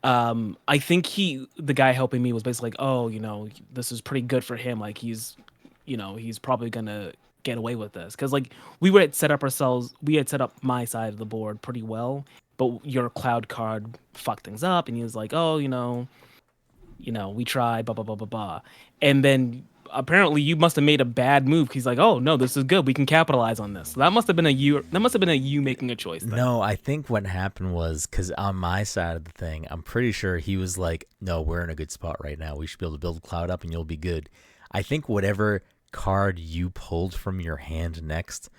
I think the guy helping me was basically like, oh, this is pretty good for him. Like he's probably gonna get away with this, because like we had set up my side of the board pretty well, but your cloud card fucked things up, and he was like, oh, we tried, blah blah blah blah blah, and then apparently you must have made a bad move. He's like, oh no, this is good, we can capitalize on this. So that must have been you making a choice then. No, I think what happened was, because on my side of the thing, I'm pretty sure he was like, no, we're in a good spot right now, we should be able to build cloud up and you'll be good. I think whatever card you pulled from your hand next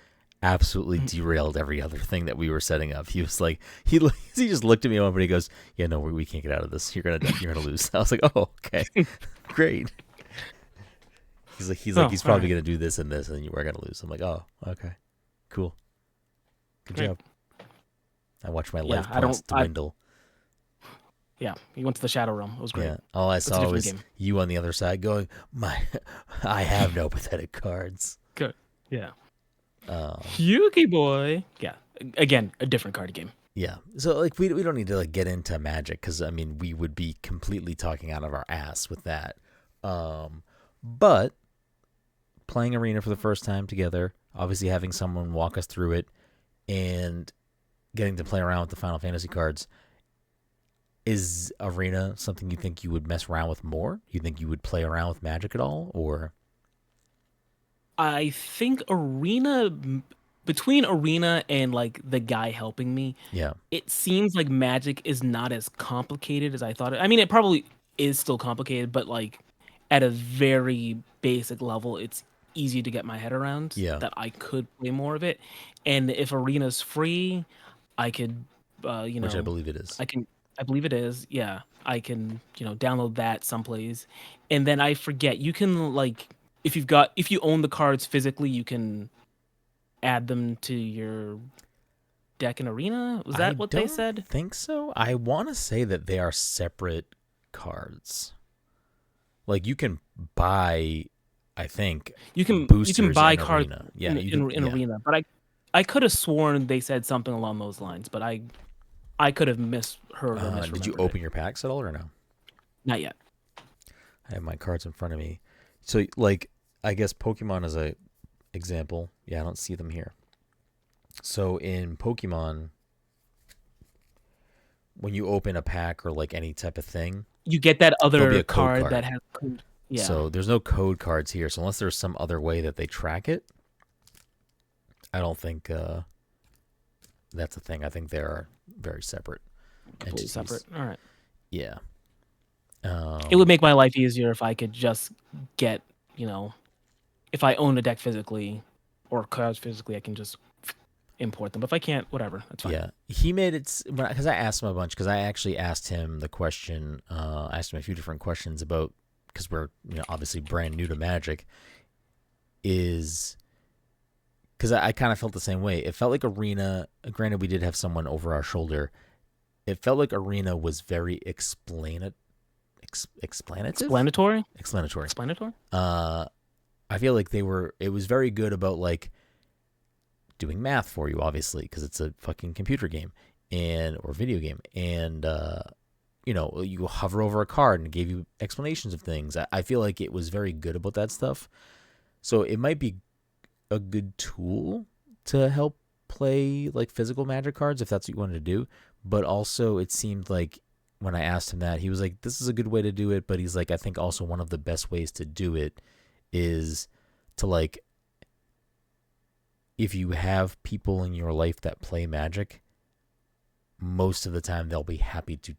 absolutely derailed every other thing that we were setting up. He was like, he just looked at me and he goes, yeah, no, we can't get out of this, you're gonna lose. I was like, oh, okay. Great. He's probably gonna do this and this, and we're gonna lose. I'm like, oh, okay, cool, good job. I watched my life points dwindle. Yeah, he went to the Shadow Realm. It was great. Yeah, all I saw was you on the other side going, I have no pathetic cards. Good. Yeah. Yuki boy. Yeah. Again, a different card game. Yeah. So like we don't need to like get into Magic, because I mean we would be completely talking out of our ass with that. But playing Arena for the first time together, obviously having someone walk us through it, and getting to play around with the Final Fantasy cards, is Arena something you think you would mess around with more? You think you would play around with Magic at all, or? I think between Arena and like the guy helping me, yeah, it seems like Magic is not as complicated as I thought. I mean, it probably is still complicated, but like at a very basic level, it's easy to get my head around. Yeah. That I could play more of it, and if Arena's free, I could, which I believe it is. I believe it is. Yeah, I can, download that someplace, and then I forget. You can like, if you own the cards physically, you can add them to your deck in Arena. Was that what they said? I think so. I want to say that they are separate cards. Like you can buy, I think you can buy cards in Arena, but I could have sworn they said something along those lines, but I could have misheard or misremembered. Did you open your packs at all or no? Not yet. I have my cards in front of me. So like I guess Pokemon is a example. Yeah, I don't see them here. So in Pokemon, when you open a pack or like any type of thing, you get that other card that has code. Yeah. So there's no code cards here. So unless there's some other way that they track it, I don't think that's a thing. I think they are very separate entities. Separate. All right. Yeah. It would make my life easier if I could just get, if I own a deck physically or cards physically, I can just import them. But if I can't, whatever, that's fine. Yeah, he made it, because I asked him a bunch, because I actually asked him the question, asked him a few different questions about, because we're obviously brand new to Magic, is because I kind of felt the same way. It felt like Arena, granted we did have someone over our shoulder, it felt like Arena was very explanatory. I feel like it was very good about like doing math for you, obviously, because it's a fucking computer game or video game, and you hover over a card and gave you explanations of things. I feel like it was very good about that stuff. So it might be a good tool to help play like physical Magic cards if that's what you wanted to do. But also, it seemed like when I asked him that, he was like, "This is a good way to do it," but he's like, "I think also one of the best ways to do it is to like, if you have people in your life that play Magic, most of the time they'll be happy to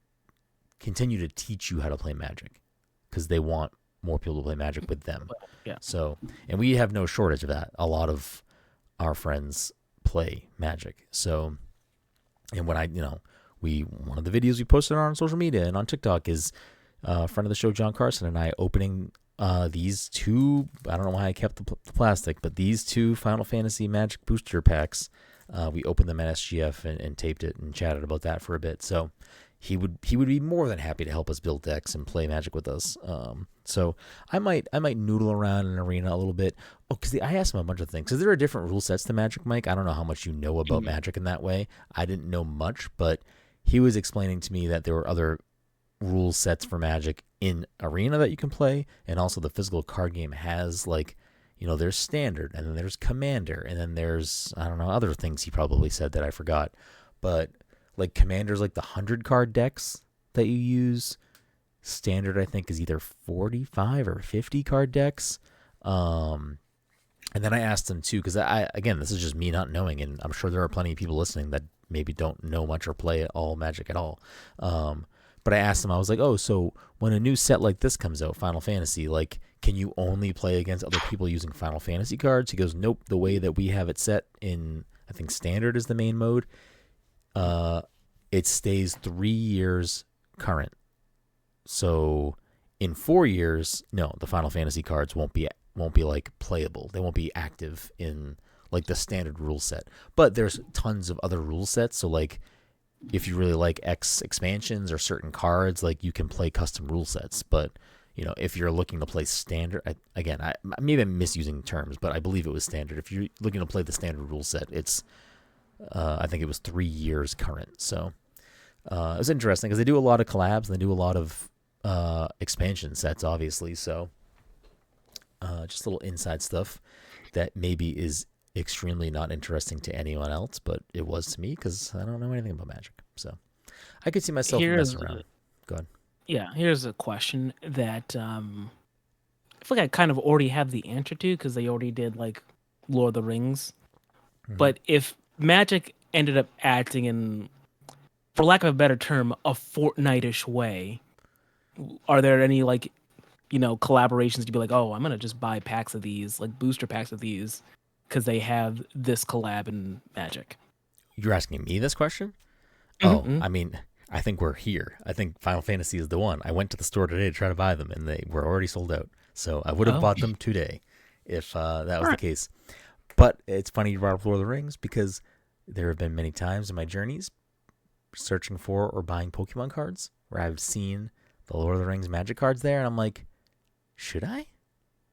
continue to teach you how to play Magic because they want more people to play Magic with them." Yeah. So, and we have no shortage of that. A lot of our friends play Magic. So, and when one of the videos we posted on social media and on TikTok is a friend of the show, John Carson, and I opening these two, I don't know why I kept the plastic, but these two Final Fantasy Magic booster packs. We opened them at SGF and taped it and chatted about that for a bit. So he would be more than happy to help us build decks and play Magic with us. So I might noodle around in Arena a little bit. Oh, because I asked him a bunch of things. Because there are different rule sets to Magic, Mike. I don't know how much you know about Magic in that way. I didn't know much, but he was explaining to me that there were other rule sets for Magic in Arena that you can play, and also the physical card game has like, there's Standard, and then there's Commander, and then there's, I don't know, other things he probably said that I forgot. But like Commander's like the 100 card decks that you use. Standard, I think, is either 45 or 50 card decks. And then I asked him too, because again, this is just me not knowing, and I'm sure there are plenty of people listening that maybe don't know much or play at all Magic at all. But I asked him, I was like, oh, so when a new set like this comes out, Final Fantasy, like, can you only play against other people using Final Fantasy cards? He goes, nope, the way that we have it set in, I think Standard is the main mode, it stays 3 years current. So in 4 years, no, the Final Fantasy cards won't be like playable. They won't be active in like the Standard rule set. But there's tons of other rule sets. So like, if you really like X expansions or certain cards, like you can play custom rule sets. But if you're looking to play Standard, maybe I'm misusing terms, but I believe it was Standard. If you're looking to play the Standard rule set, it's I think it was 3 years current. So it was interesting because they do a lot of collabs and they do a lot of expansion sets, obviously. So just a little inside stuff that maybe is extremely not interesting to anyone else, but it was to me because I don't know anything about Magic. So I could see myself messing around. Go ahead. Yeah, here's a question that I feel like I kind of already have the answer to because they already did like Lord of the Rings. Mm-hmm. But if Magic ended up acting in, for lack of a better term, a Fortnite-ish way, are there any like, collaborations to be like, oh, I'm gonna just buy packs of these, like booster packs of these, because they have this collab in Magic? You're asking me this question? Mm-hmm. Oh, I mean, I think we're here. I think Final Fantasy is the one. I went to the store today to try to buy them, and they were already sold out. So I would have bought them today if that was the case. But it's funny you brought up Lord of the Rings because there have been many times in my journeys searching for or buying Pokemon cards where I've seen the Lord of the Rings Magic cards there, and I'm like, should I?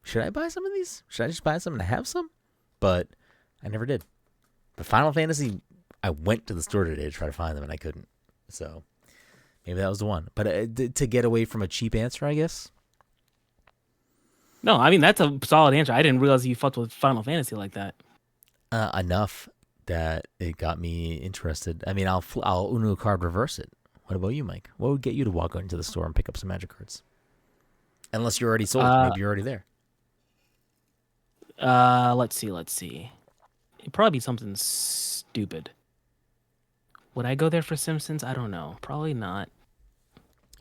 Should I buy some of these? Should I just buy some and have some? But I never did. But Final Fantasy, I went to the store today to try to find them, and I couldn't. So maybe that was the one. But to get away from a cheap answer, I guess. No, I mean, that's a solid answer. I didn't realize you fucked with Final Fantasy like that. Enough that it got me interested. I mean, I'll Uno card reverse it. What about you, Mike? What would get you to walk out into the store and pick up some Magic cards? Unless you're already sold. Maybe you're already there. Let's see. It'd probably be something stupid. Would I go there for Simpsons? I don't know. Probably not.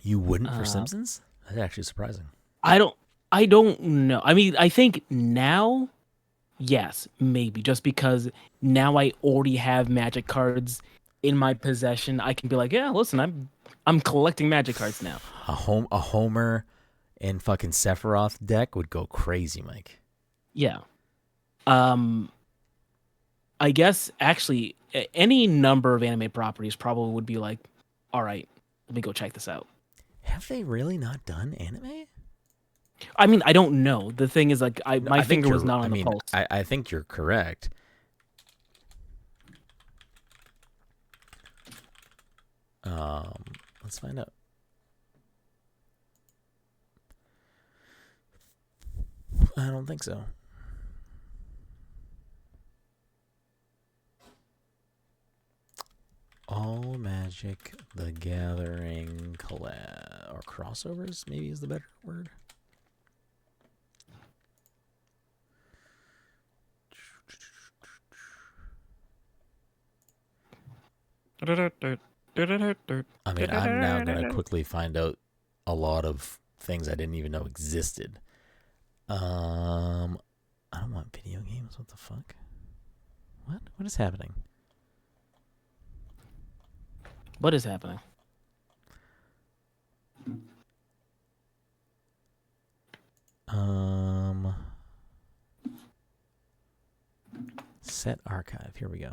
You wouldn't for Simpsons? That's actually surprising. I don't know. I mean, I think now, yes, maybe. Just because now I already have Magic cards in my possession, I can be like, yeah, listen, I'm collecting Magic cards now. A Homer and fucking Sephiroth deck would go crazy, Mike. Yeah. I guess actually any number of anime properties probably would be like, all right, let me go check this out. Have they really not done anime? I mean, I don't know. The thing is, like, my finger was not on the pulse. I think you're correct. Let's find out. I don't think so. Magic the Gathering collab or crossovers, maybe is the better word. I mean, I'm now gonna quickly find out a lot of things I didn't even know existed. I don't want video games. What the fuck? What is happening? What is happening? Set archive. Here we go.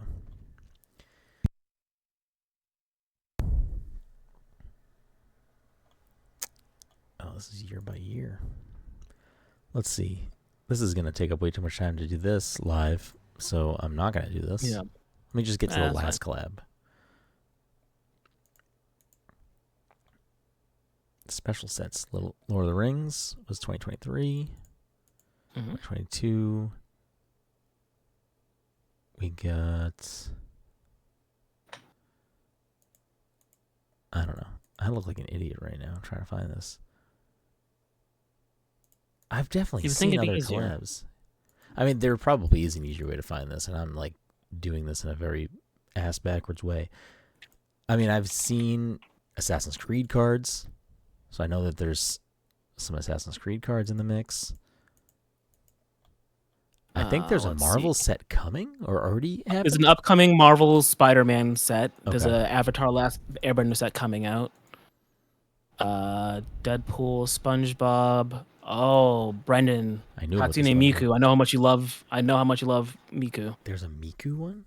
Oh, this is year by year. Let's see. This is going to take up way too much time to do this live, so I'm not going to do this. Yeah. Let me just get to the last collab. Special sets. Little Lord of the Rings was 2023. 2022. We got... I don't know. I look like an idiot right now. I'm trying to find this. I've definitely seen other collabs. I mean, there probably is an easier way to find this, and I'm like doing this in a very ass-backwards way. I mean, I've seen Assassin's Creed cards, so I know that there's some Assassin's Creed cards in the mix. I think there's a Marvel set coming or already happened. There's an upcoming Marvel Spider-Man set. There's an Avatar Last Airbender set coming out. Deadpool, SpongeBob. Oh, Brenden. I knew Hatsune Miku. I know how much you love Miku. There's a Miku one?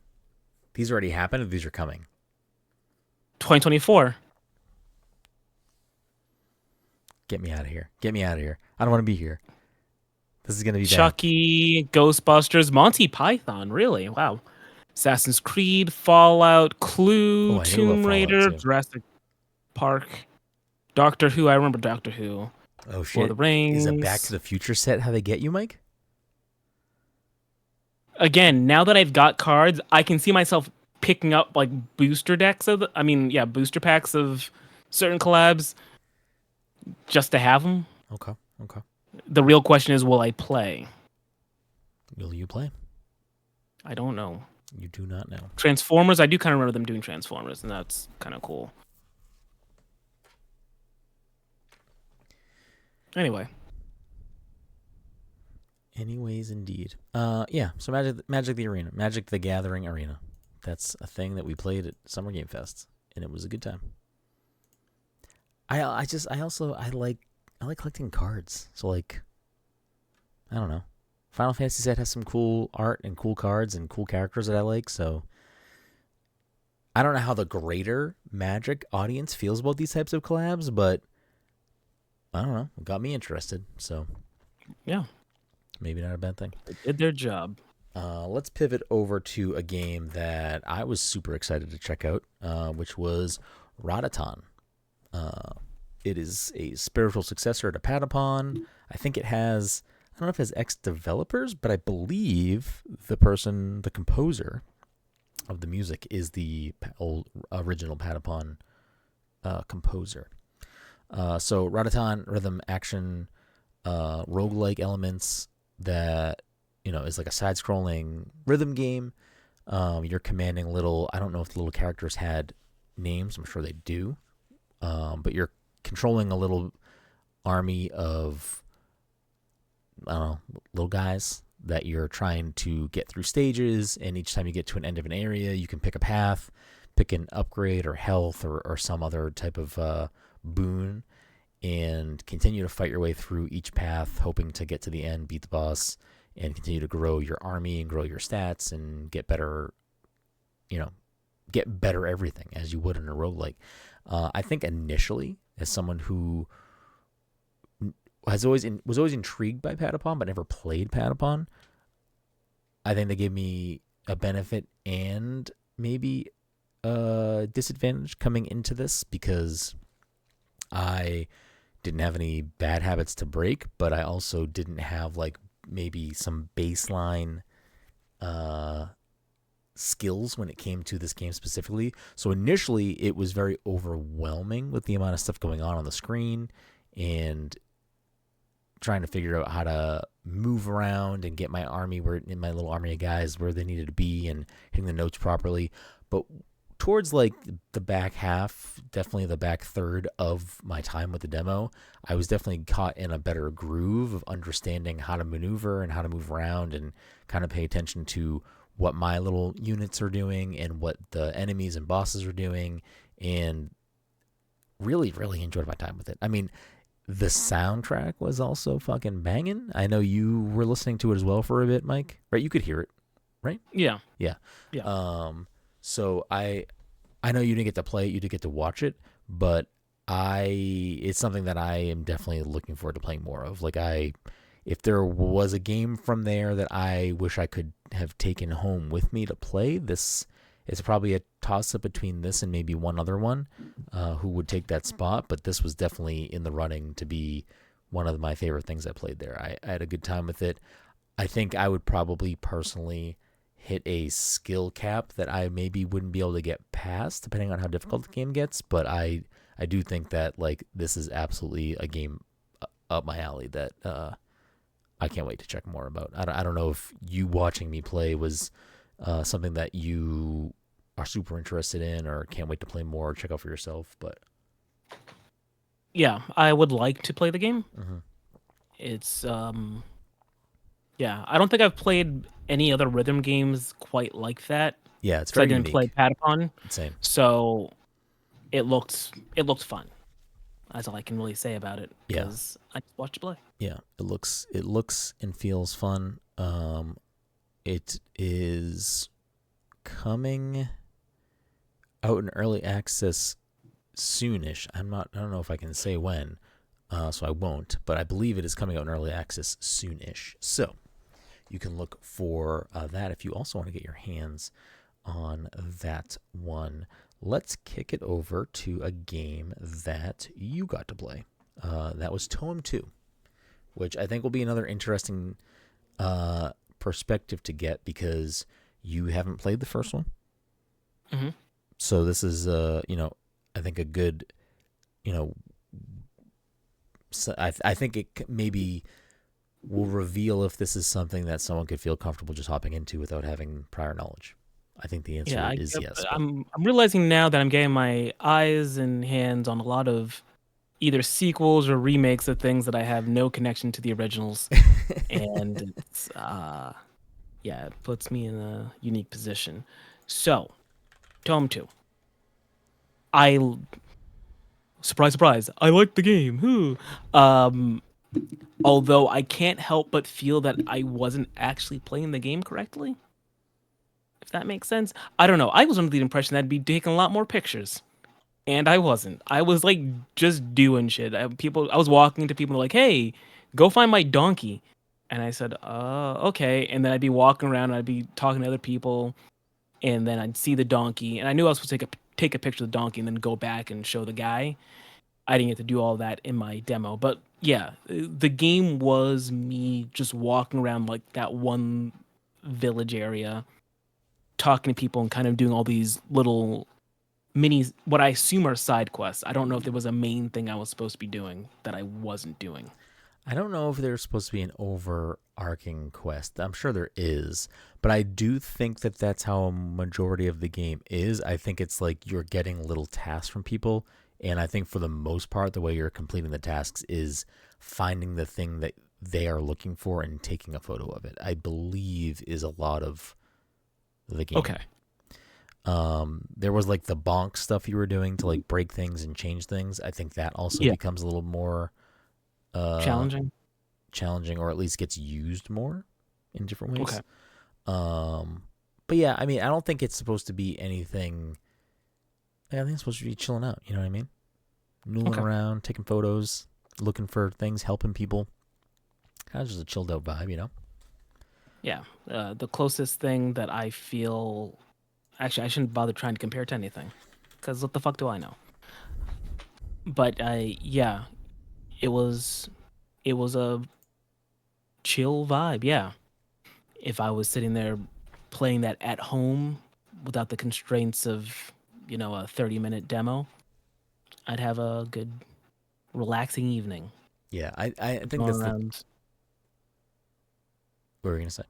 These already happened or these are coming? 2024. Get me out of here. Get me out of here. I don't want to be here. This is going to be Chucky, Ghostbusters, Monty Python. Really? Wow. Assassin's Creed, Fallout, Clue, Tomb Raider, Jurassic Park, Doctor Who. I remember Doctor Who. Oh, shit. Lord of the Rings. Is a Back to the Future set how they get you, Mike? Again, now that I've got cards, I can see myself picking up like booster packs of certain collabs just to have them. Okay. The real question is, will I play? Will you play? I don't know. You do not know. Transformers, I do kind of remember them doing Transformers, and that's kind of cool. Anyways, indeed. Yeah. So Magic the Gathering Arena. That's a thing that we played at Summer Game Fest, and it was a good time. I like collecting cards. So like, I don't know. Final Fantasy set has some cool art and cool cards and cool characters that I like. So I don't know how the greater Magic audience feels about these types of collabs, but I don't know. It got me interested. So yeah, maybe not a bad thing. They did their job. Let's pivot over to a game that I was super excited to check out, which was Ratatan. It is a spiritual successor to Patapon. I think it has, I don't know if it has ex-developers, but I believe the composer of the music is the original Patapon composer. So Ratatan, rhythm, action, roguelike elements that, is like a side-scrolling rhythm game. You're commanding I don't know if the little characters had names. I'm sure they do. But you're controlling a little army of, I don't know, little guys that you're trying to get through stages, and each time you get to an end of an area, you can pick a path, pick an upgrade or health or some other type of boon, and continue to fight your way through each path, hoping to get to the end, beat the boss, and continue to grow your army and grow your stats and get better, get better everything as you would in a roguelike. I think initially, as someone who was always intrigued by Patapon but never played Patapon, I think they gave me a benefit and maybe a disadvantage coming into this, because I didn't have any bad habits to break, but I also didn't have like maybe some baseline skills when it came to this game specifically. So initially, it was very overwhelming with the amount of stuff going on the screen and trying to figure out how to move around and get my army in my little army of guys where they needed to be and hitting the notes properly. But towards like the back half, definitely the back third of my time with the demo, I was definitely caught in a better groove of understanding how to maneuver and how to move around and kind of pay attention to what my little units are doing and what the enemies and bosses are doing, and really, really enjoyed my time with it. I mean, the soundtrack was also fucking banging. I know you were listening to it as well for a bit, Mike, right? You could hear it, right? Yeah. Yeah. So I know you didn't get to play it, you did get to watch it, but it's something that I am definitely looking forward to playing more of. Like if there was a game from there that I wish I could have taken home with me to play, this is probably a toss-up between this and maybe one other one who would take that spot, but this was definitely in the running to be one of my favorite things I played there. I had a good time with it. I think I would probably personally hit a skill cap that I maybe wouldn't be able to get past depending on how difficult the game gets, but I do think that like this is absolutely a game up my alley that I can't wait to check more about. I don't know if you watching me play was something that you are super interested in or can't wait to play more or check out for yourself, but Yeah, I would like to play the game. mm-hmm. It's yeah, I don't think I've played any other rhythm games quite like that. Yeah, it's Because I very didn't play unique. Patapon, Same. so it looked fun. That's all I can really say about it. Yeah. Because I just watched it play. Yeah, it looks and feels fun. It is coming out in early access soonish. I don't know if I can say when, so I won't, but I believe it is coming out in early access soonish. So you can look for that if you also want to get your hands on that one. Let's kick it over to a game that you got to play. That was Toem 2, which I think will be another interesting perspective to get because you haven't played the first one. Mm-hmm. So this is, I think a good, so I think it maybe will reveal if this is something that someone could feel comfortable just hopping into without having prior knowledge. I think the answer is yes. I'm realizing now that I'm getting my eyes and hands on a lot of either sequels or remakes of things that I have no connection to the originals, and it's yeah, it puts me in a unique position. So, Tome 2. Surprise, surprise, I like the game. Whoo. Although I can't help but feel that I wasn't actually playing the game correctly. If that makes sense. I don't know. I was under the impression that I'd be taking a lot more pictures. And I wasn't. I was like just doing shit. I was walking to people like, "Hey, go find my donkey." And I said, okay." And then I'd be walking around and I'd be talking to other people, and then I'd see the donkey, and I knew I was supposed to take a picture of the donkey and then go back and show the guy. I didn't get to do all that in my demo, but yeah, the game was me just walking around like that one village area, talking to people and kind of doing all these little mini, what I assume are side quests. I don't know if there was a main thing I was supposed to be doing that I wasn't doing. I don't know if there's supposed to be an overarching quest. I'm sure there is, but I do think that that's how a majority of the game is. I think it's like you're getting little tasks from people, and I think for the most part, the way you're completing the tasks is finding the thing that they are looking for and taking a photo of it. I believe is a lot of the game. Okay. There was like the bonk stuff you were doing to like break things and change things. I think that also becomes a little more challenging, or at least gets used more in different ways. Okay. But yeah, I mean, I don't think it's supposed to be anything. I think it's supposed to be chilling out. You know what I mean? Nooling around, taking photos, looking for things, helping people. Kind of just a chilled out vibe, you know? Yeah. The closest thing that I feel. Actually, I shouldn't bother trying to compare it to anything, because what the fuck do I know? But yeah, it was a chill vibe. Yeah, if I was sitting there playing that at home without the constraints of, a 30-minute demo, I'd have a good, relaxing evening. Yeah, I think Going that's around. what were you gonna say?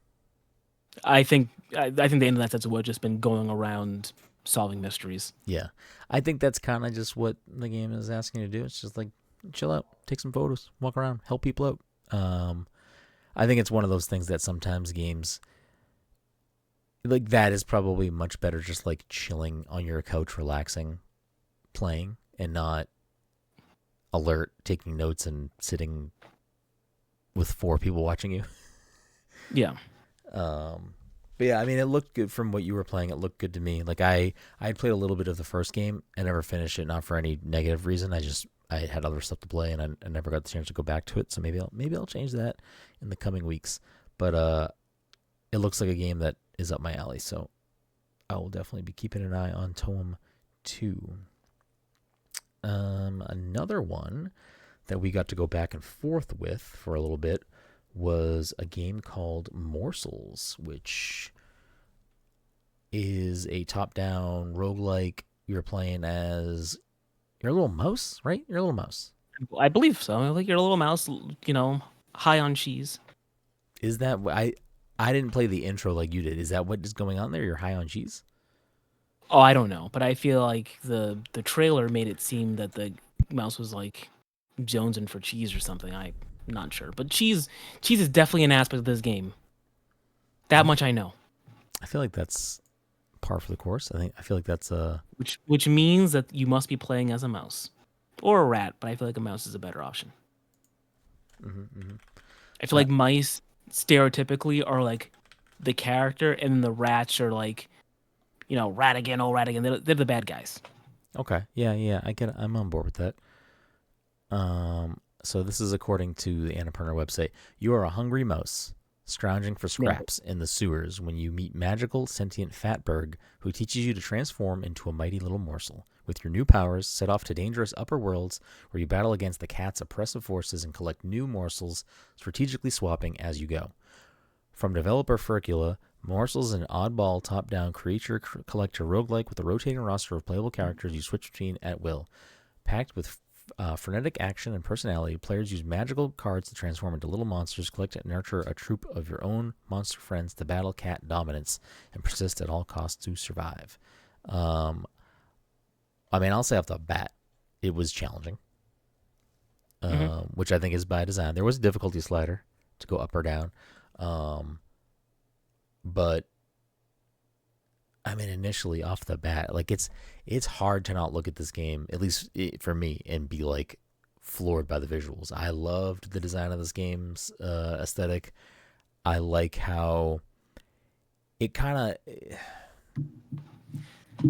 I think the end of that sentence would have just been going around solving mysteries. Yeah, I think that's kind of just what the game is asking you to do. It's just like chill out, take some photos, walk around, help people out. I think it's one of those things that sometimes games like that is probably much better just like chilling on your couch, relaxing, playing, and not alert, taking notes, and sitting with 4 people watching you. Yeah. But yeah, I mean, it looked good from what you were playing. It looked good to me. Like I had played a little bit of the first game. I never finished it, not for any negative reason. I had other stuff to play, and I never got the chance to go back to it. So maybe I'll change that in the coming weeks. But it looks like a game that is up my alley. So I will definitely be keeping an eye on Toem 2. Another one that we got to go back and forth with for a little bit was a game called Morsels, which is a top-down roguelike. You're playing as you're a little mouse, right? You're a little mouse. I believe so. Like you're a little mouse, high on cheese. Is that I didn't play the intro like you did. Is that what is going on there? You're high on cheese? Oh, I don't know, but I feel like the trailer made it seem that the mouse was like jonesing for cheese or something. I'm not sure, but cheese is definitely an aspect of this game. That much I know. I feel like that's par for the course. I feel like that's which means that you must be playing as a mouse or a rat, but I feel like a mouse is a better option. I feel like mice stereotypically are like the character, and the rats are like, rat again, oh rat again. They're the bad guys. Okay. Yeah. I get it. I'm on board with that. So this is according to the Annapurna website. You are a hungry mouse, scrounging for scraps in the sewers when you meet magical, sentient Fatberg, who teaches you to transform into a mighty little morsel. With your new powers, set off to dangerous upper worlds where you battle against the cat's oppressive forces and collect new morsels, strategically swapping as you go. From developer Furcula, Morsels is an oddball top-down creature collector roguelike with a rotating roster of playable characters you switch between at will. Packed with frenetic action and personality, players use magical cards to transform into little monsters, collect and nurture a troop of your own monster friends to battle cat dominance, and persist at all costs to survive. I mean, I'll say off the bat, it was challenging, which I think is by design. There was a difficulty slider to go up or down, but I mean, initially off the bat, like it's hard to not look at this game, at least for me, and be like floored by the visuals. I loved the design of this game's aesthetic. I like how it kind of.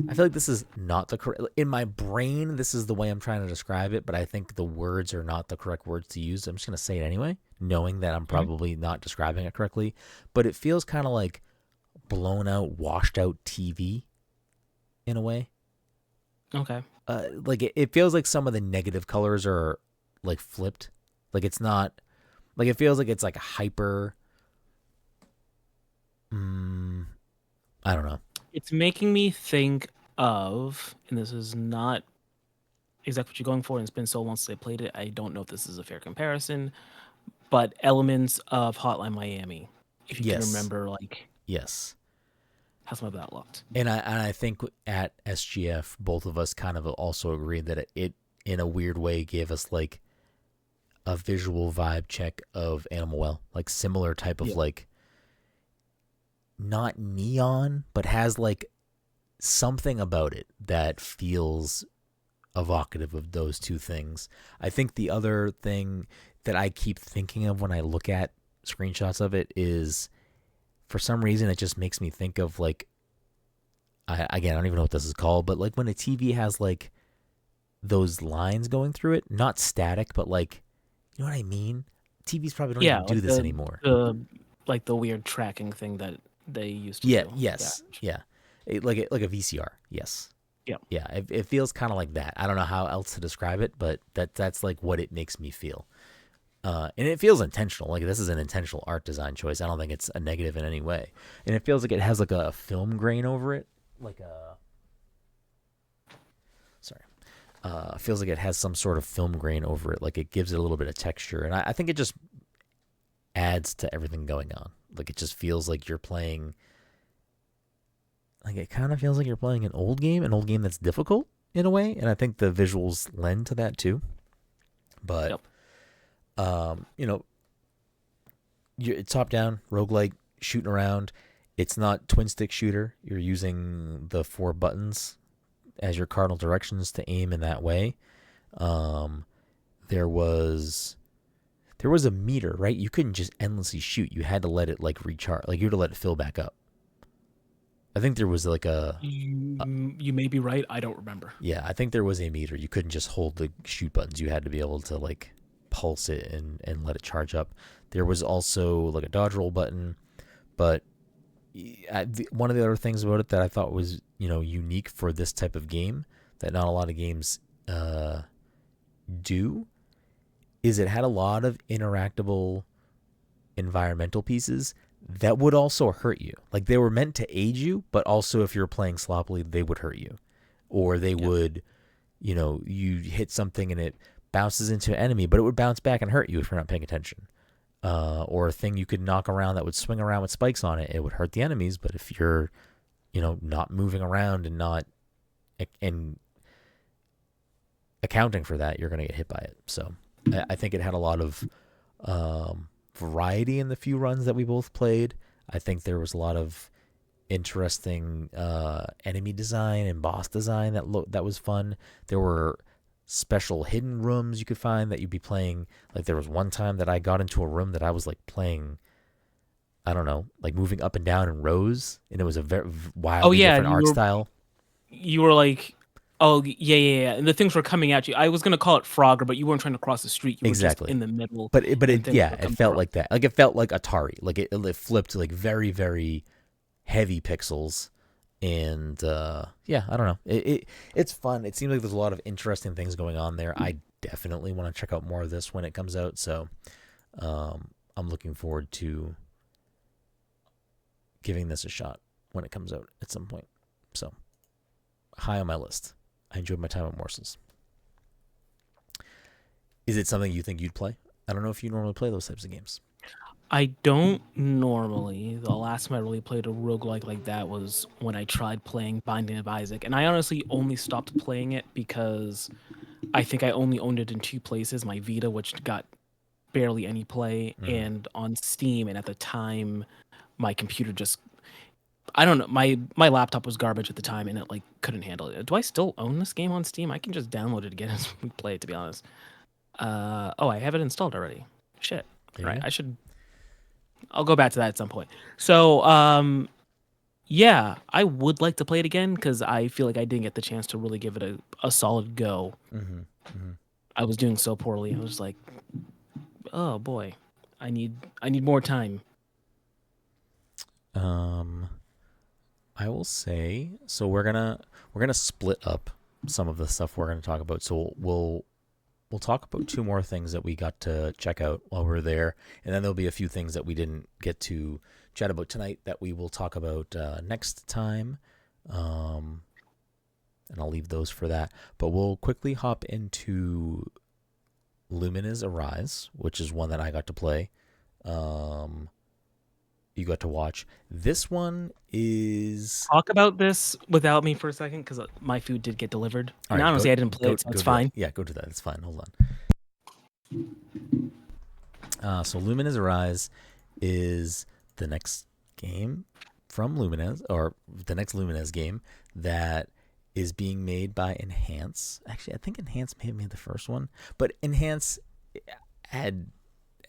I feel like this is not the correct. In my brain, this is the way I'm trying to describe it, but I think the words are not the correct words to use. I'm just gonna say it anyway, knowing that I'm probably not describing it correctly. But it feels kind of like blown out, washed out TV in a way. Okay. Like it feels like some of the negative colors are like flipped. Like it's not like it feels like it's like hyper. I don't know. It's making me think of, and this is not exactly what you're going for, and it's been so long since I played it, I don't know if this is a fair comparison, but elements of Hotline Miami. If you can remember, like, yes, how some of that looked. And I think at SGF, both of us kind of also agreed that it in a weird way gave us like a visual vibe check of Animal Well, like similar type of like not neon, but has like something about it that feels evocative of those two things. I think the other thing that I keep thinking of when I look at screenshots of it is, for some reason, it just makes me think of like, I don't even know what this is called, but like when a TV has like those lines going through it, not static, but like, you know what I mean? TVs probably don't even do this anymore. Like the weird tracking thing that they used to do. Yes. Like a VCR. Yes. Yeah. It feels kind of like that. I don't know how else to describe it, but that's like what it makes me feel. And it feels intentional. Like this is an intentional art design choice. I don't think it's a negative in any way. And it feels like it has like a film grain over it. like a sorry, feels like it has some sort of film grain over it. Like it gives it a little bit of texture, and I think it just adds to everything going on. Like it just feels like you're playing. Like it kind of feels like you're playing an old game that's difficult in a way, and I think the visuals lend to that too. But, Yep. You know, it's top down roguelike shooting around. It's not twin stick shooter. You're using the 4 buttons as your cardinal directions to aim in that way. Um, there was a meter, right? You couldn't just endlessly shoot. You had to let it like recharge. Like you had to let it fill back up. I think there was like You may be right. I don't remember. yeah, I think there was a meter. You couldn't just hold the shoot buttons. You had to be able to like pulse it and let it charge up. There was also like a dodge roll button, but one of the other things about it that I thought was, you know, unique for this type of game that not a lot of games do is it had a lot of interactable environmental pieces that would also hurt you. Like they were meant to aid you, but also if you're playing sloppily, they would hurt you. Or they would, you know, you hit something and it bounces into an enemy, but it would bounce back and hurt you if you're not paying attention. Or a thing you could knock around that would swing around with spikes on it, it would hurt the enemies. But if you're, you know, not moving around and not and accounting for that, you're going to get hit by it. So I think it had a lot of variety in the few runs that we both played. I think there was a lot of interesting enemy design and boss design that was fun. There were special hidden rooms you could find that you'd be playing. Like there was one time that I got into a room that I was like playing, I don't know, like moving up and down in rows, and it was a very wildly different art style. You were like, oh yeah. And the things were coming at you. I was gonna call it Frogger, but you weren't trying to cross the street. You were just in the middle. But it felt like that. Like it felt like Atari. Like it flipped like very very heavy pixels. And yeah, I don't know. It's fun. It seems like there's a lot of interesting things going on there. I definitely want to check out more of this when it comes out. So I'm looking forward to giving this a shot when it comes out at some point. So high on my list. I enjoyed my time at Morsels. Is it something you think you'd play? I don't know if you normally play those types of games. I don't normally. The last time I really played a roguelike like that was when I tried playing Binding of Isaac. And I honestly only stopped playing it because I think I only owned it in 2 places. My Vita, which got barely any play, and on Steam. And at the time, my computer just... I don't know. My laptop was garbage at the time, and it like couldn't handle it. Do I still own this game on Steam? I can just download it again as we play it, to be honest. Oh, I have it installed already. Shit. Yeah. Right. I'll go back to that at some point. So, yeah, I would like to play it again because I feel like I didn't get the chance to really give it a solid go. I was doing so poorly. I was like, oh boy, I need more time. I will say, so we're gonna split up some of the stuff we're gonna talk about. So we'll talk about 2 more things that we got to check out while we were there, and then there'll be a few things that we didn't get to chat about tonight that we will talk about next time. And I'll leave those for that. But we'll quickly hop into Lumines Arise, which is one that I got to play. You got to watch. This one is... Talk about this without me for a second, because my food did get delivered. All right, honestly, I didn't play it, so it's fine. Yeah, go to that. It's fine. Hold on. So Lumines Arise is the next game from Lumines, or the next Lumines game that is being made by Enhance. Actually, I think Enhance may have made the first one, but Enhance are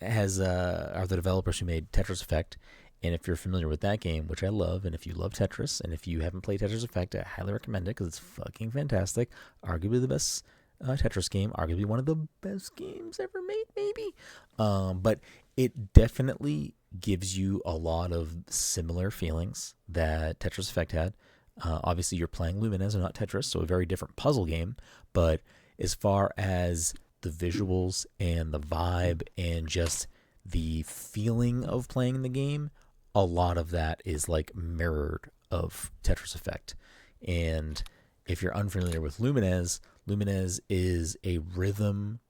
the developers who made Tetris Effect. And if you're familiar with that game, which I love, and if you love Tetris, and if you haven't played Tetris Effect, I highly recommend it because it's fucking fantastic. Arguably the best Tetris game, arguably one of the best games ever made, maybe. But it definitely gives you a lot of similar feelings that Tetris Effect had. Obviously, you're playing Lumines and not Tetris, so a very different puzzle game. But as far as the visuals and the vibe and just the feeling of playing the game, a lot of that is like mirrored of Tetris Effect. And if you're unfamiliar with Lumines, Lumines is a rhythm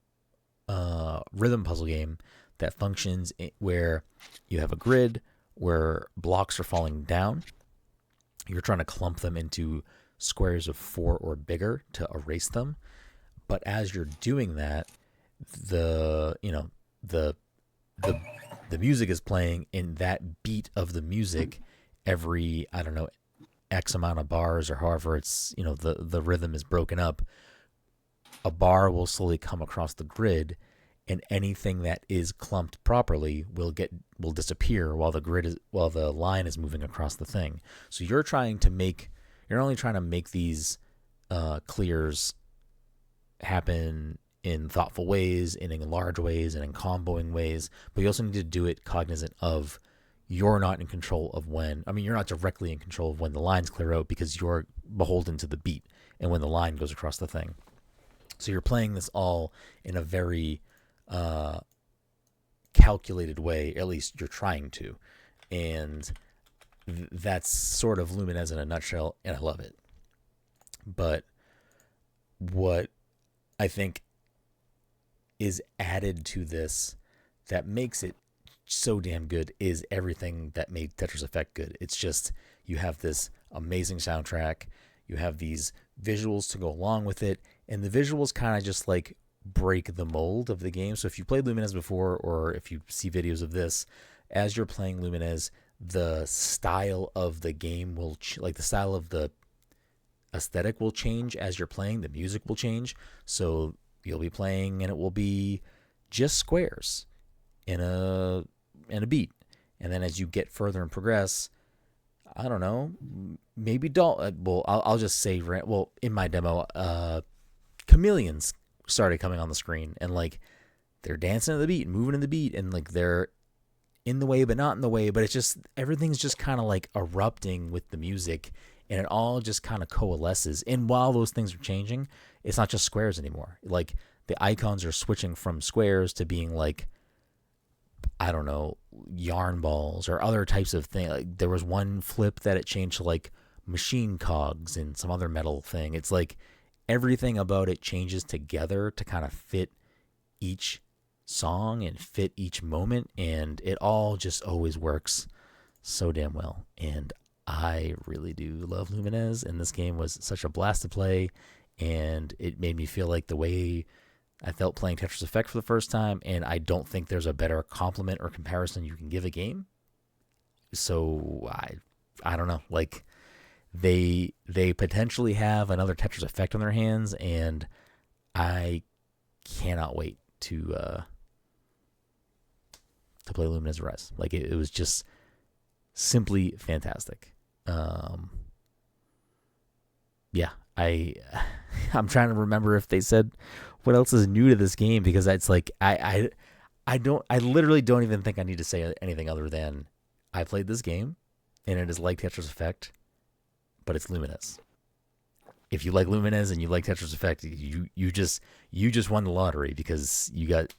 puzzle game that functions where you have a grid where blocks are falling down. You're trying to clump them into squares of 4 or bigger to erase them. But as you're doing that, the music is playing, in that beat of the music, every, I don't know, X amount of bars, or however it's, the rhythm is broken up, a bar will slowly come across the grid, and anything that is clumped properly will disappear while the line is moving across the thing. So you're only trying to make these clears happen in thoughtful ways, and in large ways, and in comboing ways, but you also need to do it cognizant of you're not in control of you're not directly in control of when the lines clear out, because you're beholden to the beat and when the line goes across the thing. So you're playing this all in a very calculated way, at least you're trying to. And that's sort of Lumines in a nutshell, and I love it. But what I think is added to this that makes it so damn good is everything that made Tetris Effect good. It's just, you have this amazing soundtrack, you have these visuals to go along with it, and the visuals kind of just like break the mold of the game. So if you played Lumines before, or if you see videos of this, as you're playing Lumines, the style of the game will the style of the aesthetic will change as you're playing. The music will change. So you'll be playing and it will be just squares in a beat, and then as you get further and progress, I don't know, maybe I'll just say, in my demo, chameleons started coming on the screen, and like they're dancing to the beat, moving in the beat, and like they're in the way but not in the way, but it's just, everything's just kind of like erupting with the music, and it all just kind of coalesces. And while those things are changing, it's not just squares anymore. Like the icons are switching from squares to being like, I don't know, yarn balls or other types of things. Like there was one flip that it changed to like machine cogs and some other metal thing. It's like everything about it changes together to kind of fit each song and fit each moment, and it all just always works so damn well. And I really do love Lumines, and this game was such a blast to play, and it made me feel like the way I felt playing Tetris Effect for the first time, and I don't think there's a better compliment or comparison you can give a game. So I don't know, like they potentially have another Tetris Effect on their hands, and I cannot wait to play Lumines Arise. Like it was just simply fantastic. Yeah, I'm trying to remember if they said what else is new to this game, because it's like I literally don't even think I need to say anything other than I played this game and it is like Tetris Effect, but it's Lumines. If you like Lumines and you like Tetris Effect, you just won the lottery, because you got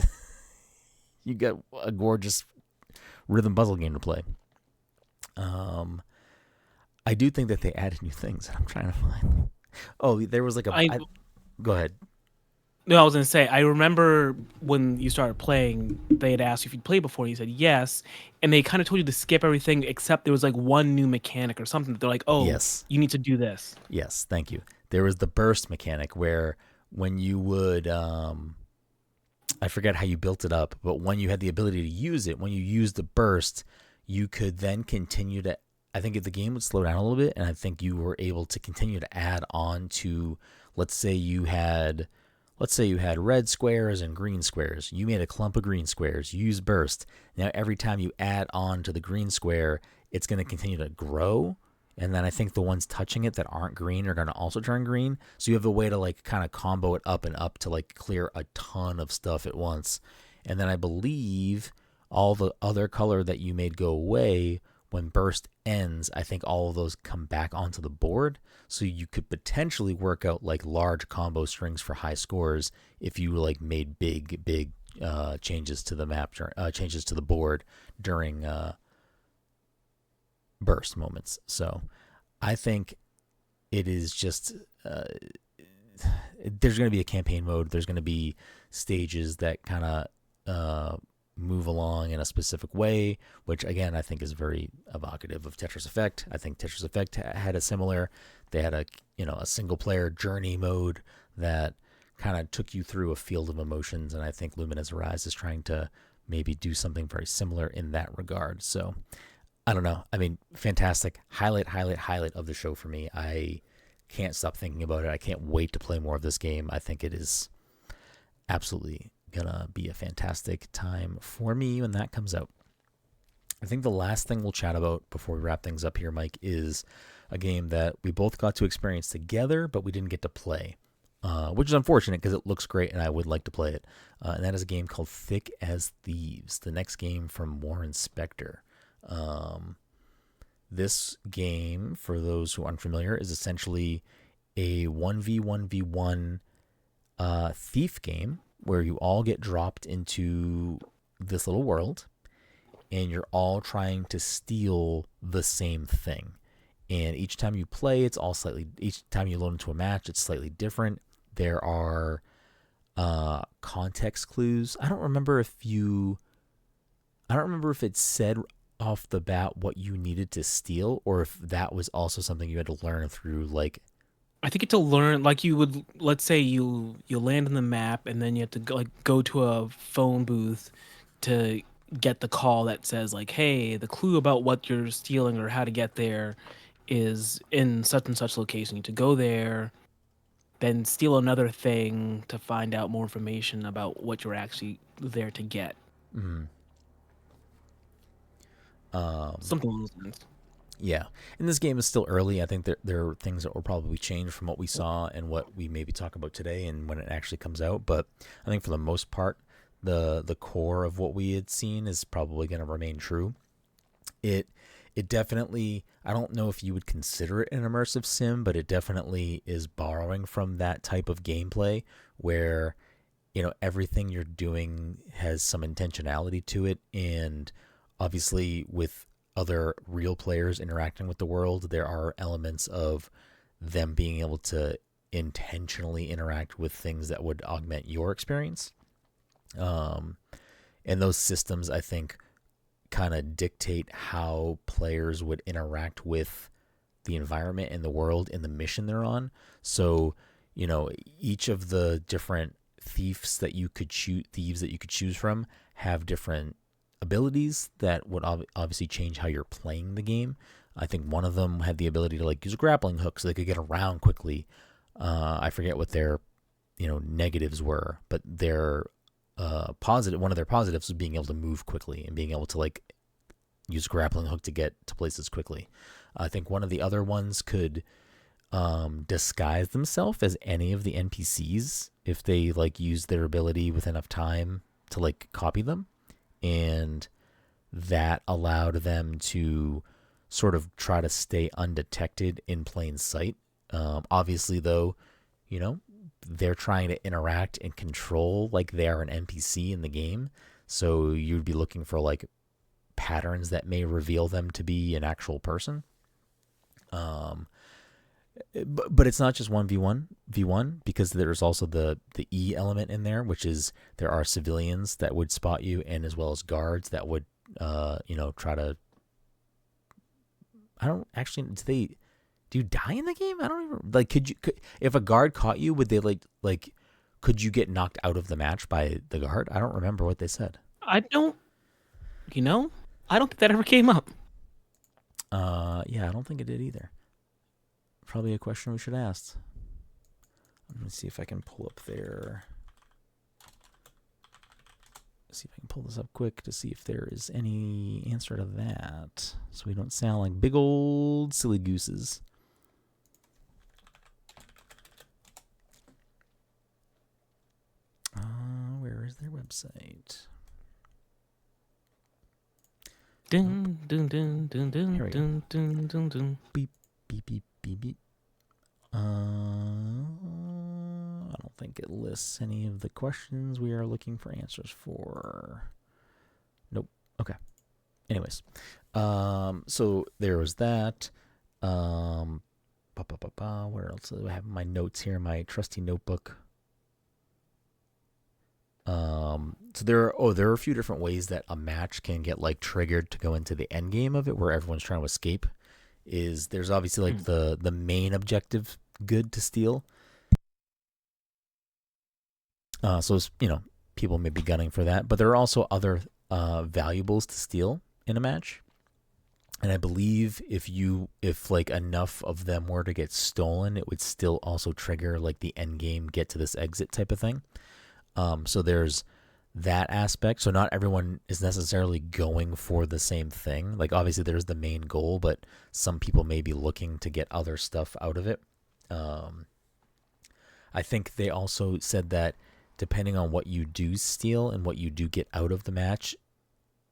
you got a gorgeous rhythm puzzle game to play. I do think that they added new things, and I'm trying to find them. Oh, there was like go ahead. No, I was gonna say, I remember when you started playing, they had asked you if you'd played before, and you said yes, and they kind of told you to skip everything except there was like one new mechanic or something that they're like, oh, yes, you need to do this. Yes, thank you. There was the burst mechanic where when you would, I forget how you built it up, but when you had the ability to use it, when you used the burst, you could then continue to, I think if the game would slow down a little bit, and I think you were able to continue to add on to, let's say you had red squares and green squares. You made a clump of green squares. You use burst. Now every time you add on to the green square, it's going to continue to grow. And then I think the ones touching it that aren't green are going to also turn green. So you have a way to like kind of combo it up and up to like clear a ton of stuff at once. And then I believe all the other color that you made go away when burst ends, I think all of those come back onto the board. So you could potentially work out like large combo strings for high scores if you like made big changes to the map, changes to the board during burst moments. So I think it is just there's going to be a campaign mode. There's going to be stages that kind of move along in a specific way, which again I think is very evocative of Tetris Effect. I think Tetris Effect had a similar. They had a single player journey mode that kind of took you through a field of emotions, and I think Lumines Arise is trying to maybe do something very similar in that regard. So I don't know. I mean, fantastic. Highlight of the show for me. I can't stop thinking about it. I can't wait to play more of this game. I think it is absolutely gonna be a fantastic time for me when that comes out. I think the last thing we'll chat about before we wrap things up here, Mike, is a game that we both got to experience together, but we didn't get to play, which is unfortunate because it looks great and I would like to play it. And that is a game called Thick as Thieves, the next game from Warren Spector. This game, for those who aren't familiar, is essentially a 1v1v1 thief game where you all get dropped into this little world and you're all trying to steal the same thing. And each time you play, each time you load into a match, it's slightly different. There are context clues. I don't remember if it said off the bat what you needed to steal, or if that was also something you had to learn through, like, I think it's to learn, like you would, let's say you land on the map and then you have to go to a phone booth to get the call that says like, hey, the clue about what you're stealing or how to get there is in such and such location. You need to go there, then steal another thing to find out more information about what you're actually there to get. Something along those lines. Yeah, and this game is still early. I think there are things that will probably change from what we saw and what we maybe talk about today and when it actually comes out. But I think for the most part, the core of what we had seen is probably going to remain true. It definitely, I don't know if you would consider it an immersive sim, but it definitely is borrowing from that type of gameplay where, everything you're doing has some intentionality to it. And obviously with other real players interacting with the world, there are elements of them being able to intentionally interact with things that would augment your experience. And those systems, I think, kind of dictate how players would interact with the environment and the world and the mission they're on. So, each of the different thieves that you could choose from have different abilities that would obviously change how you're playing the game. I think one of them had the ability to use a grappling hook so they could get around quickly. I forget what their negatives were, but their positive, one of their positives was being able to move quickly and being able to use a grappling hook to get to places quickly. I think one of the other ones could disguise themselves as any of the NPCs if they use their ability with enough time to copy them. And that allowed them to sort of try to stay undetected in plain sight. Obviously, though, they're trying to interact and control like they're an NPC in the game. So you'd be looking for patterns that may reveal them to be an actual person. But it's not just 1v1 because there's also the E element in there, which is there are civilians that would spot you, and as well as guards that would try to. I don't actually. Do you die in the game? I don't even could if a guard caught you, would they could you get knocked out of the match by the guard? I don't remember what they said. I don't think that ever came up. Yeah, I don't think it did either. Probably a question we should ask. Let me see if I can pull up there. See if I can pull this up quick to see if there is any answer to that, so we don't sound like big old silly gooses. Where is their website? Dun, dun, dun, dun, dun, dun, dun, dun, dun. Beep, beep, beep, beep, beep. I don't think it lists any of the questions we are looking for answers for. Nope. Okay. Anyways, so there was that. Where else do I have my notes here? My trusty notebook. So there are a few different ways that a match can get like triggered to go into the end game of it, where everyone's trying to escape. There's obviously like the main objective good to steal. So people may be gunning for that, but there are also other valuables to steal in a match. And I believe if like enough of them were to get stolen, it would still also trigger like the end game, get to this exit type of thing. So there's that aspect. So not everyone is necessarily going for the same thing. Like obviously there's the main goal, but some people may be looking to get other stuff out of it. I think they also said that depending on what you do steal and what you do get out of the match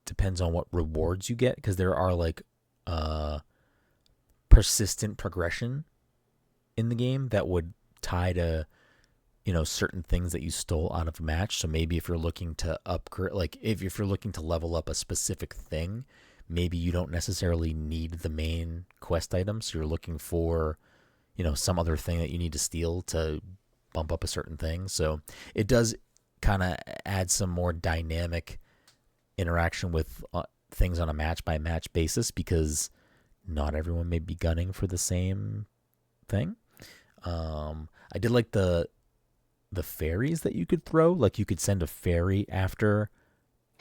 depends on what rewards you get, because there are like persistent progression in the game that would tie to certain things that you stole out of a match. So maybe if you're looking to upgrade, like if you're looking to level up a specific thing, maybe you don't necessarily need the main quest item, so you're looking for some other thing that you need to steal to bump up a certain thing. So it does kind of add some more dynamic interaction with things on a match by match basis, because not everyone may be gunning for the same thing. I did like the fairies that you could throw. Like you could send a fairy after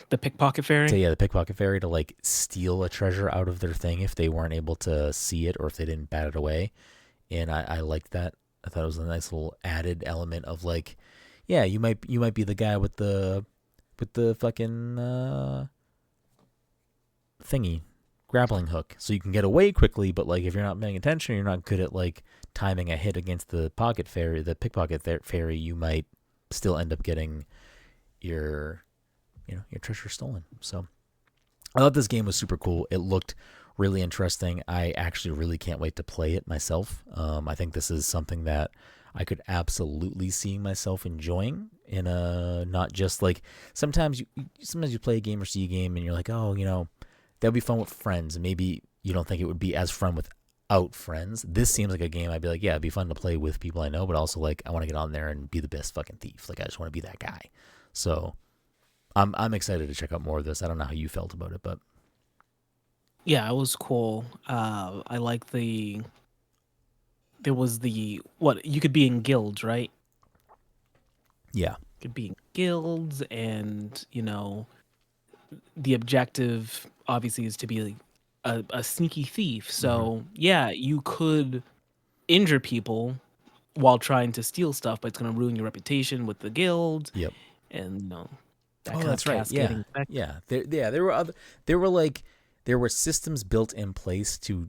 the pickpocket fairy. So yeah, the pickpocket fairy to like steal a treasure out of their thing if they weren't able to see it or if they didn't bat it away. And I liked that. I thought it was a nice little added element of like, yeah, you might be the guy with the fucking thingy, grappling hook, so you can get away quickly. But like if you're not paying attention, you're not good at like timing a hit against the pickpocket fairy, you might still end up getting your treasure stolen. So I thought this game was super cool. It looked really interesting. I actually really can't wait to play it myself. I think this is something that I could absolutely see myself enjoying in a, not just like sometimes you play a game or see a game and you're like, oh, that'd be fun with friends, and maybe you don't think it would be as fun without friends. This seems like a game I'd be like, yeah, it'd be fun to play with people I know, but also like I want to get on there and be the best fucking thief. Like I just want to be that guy. So I'm excited to check out more of this. I don't know how you felt about it, but Yeah, it was cool. I like there was what you could be in guilds, right? yeah, You could be in guilds, and the objective obviously is to be a sneaky thief. So yeah, you could injure people while trying to steal stuff, but it's going to ruin your reputation with the guild. Yep. And that Oh, kind that's of right. cascading effect. Yeah. There were systems built in place to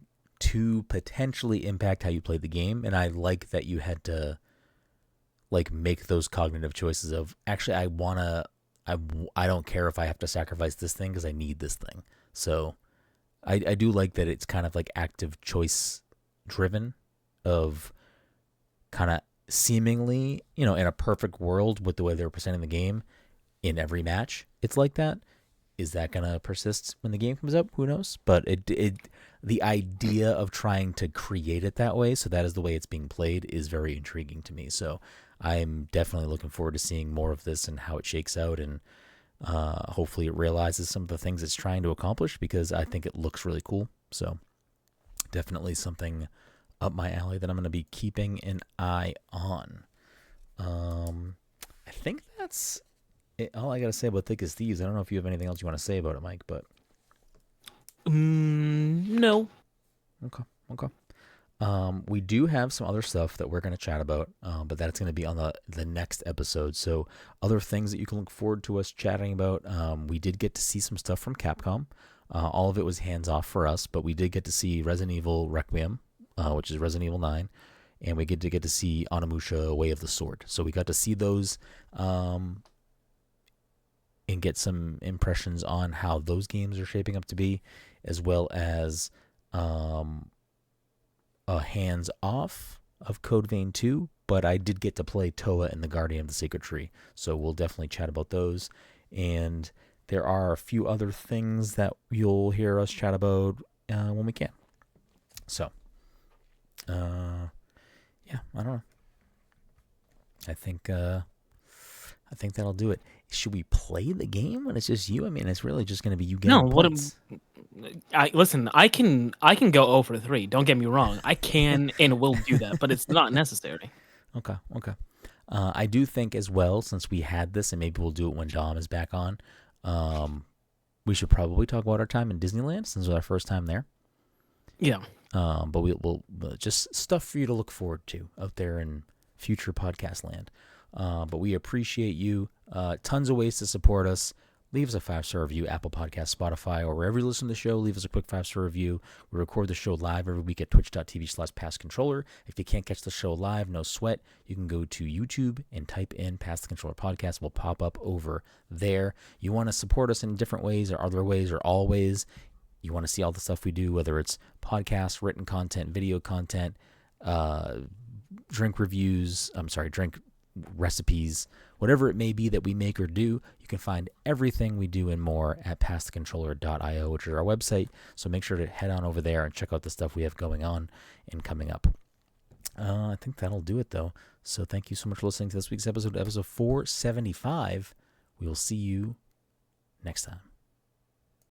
potentially impact how you play the game, and I like that you had to like make those cognitive choices of actually I don't care if I have to sacrifice this thing because I need this thing. So I do like that it's kind of like active choice driven, of kind of seemingly, in a perfect world with the way they were presenting the game in every match, it's like that. Is that going to persist when the game comes up? Who knows? But the idea of trying to create it that way, so that is the way it's being played, is very intriguing to me. So I'm definitely looking forward to seeing more of this and how it shakes out, and hopefully it realizes some of the things it's trying to accomplish, because I think it looks really cool. So definitely something up my alley that I'm going to be keeping an eye on. I think that's all I got to say about Thick as Thieves. I don't know if you have anything else you want to say about it, Mike, but no. Okay. We do have some other stuff that we're going to chat about, but that's going to be on the next episode. So other things that you can look forward to us chatting about. We did get to see some stuff from Capcom. All of it was hands off for us, but we did get to see Resident Evil Requiem, which is Resident Evil 9, and we get to see Onimusha Way of the Sword. So we got to see those and get some impressions on how those games are shaping up to be, as well as a hands off of Code Vein 2, but I did get to play Toa and the Guardian of the Sacred Tree, so we'll definitely chat about those. And there are a few other things that you'll hear us chat about when we can. So Yeah, I don't know. I think that'll do it. Should we play the game when it's just you? I mean, it's really just going to be you getting points. Listen, I can go 0 for 3. Don't get me wrong. I can and will do that, but it's not necessary. Okay. I do think as well, since we had this, and maybe we'll do it when Dom is back on, we should probably talk about our time in Disneyland since it was our first time there. Yeah. But we'll just stuff for you to look forward to out there in future podcast land. But we appreciate you. Tons of ways to support us. Leave us a 5-star review, Apple Podcasts, Spotify, or wherever you listen to the show. Leave us a quick 5-star review. We record the show live every week at twitch.tv/passcontroller. If you can't catch the show live, no sweat. You can go to YouTube and type in Pass the Controller Podcast. We'll pop up over there. You want to support us in different ways or other ways or all ways. You want to see all the stuff we do, whether it's podcasts, written content, video content, drink recipes, whatever it may be that we make or do. You can find everything we do and more at passthecontroller.io, which is our website. So make sure to head on over there and check out the stuff we have going on and coming up. I think that'll do it, though. So thank you so much for listening to this week's episode 475. We will see you next time.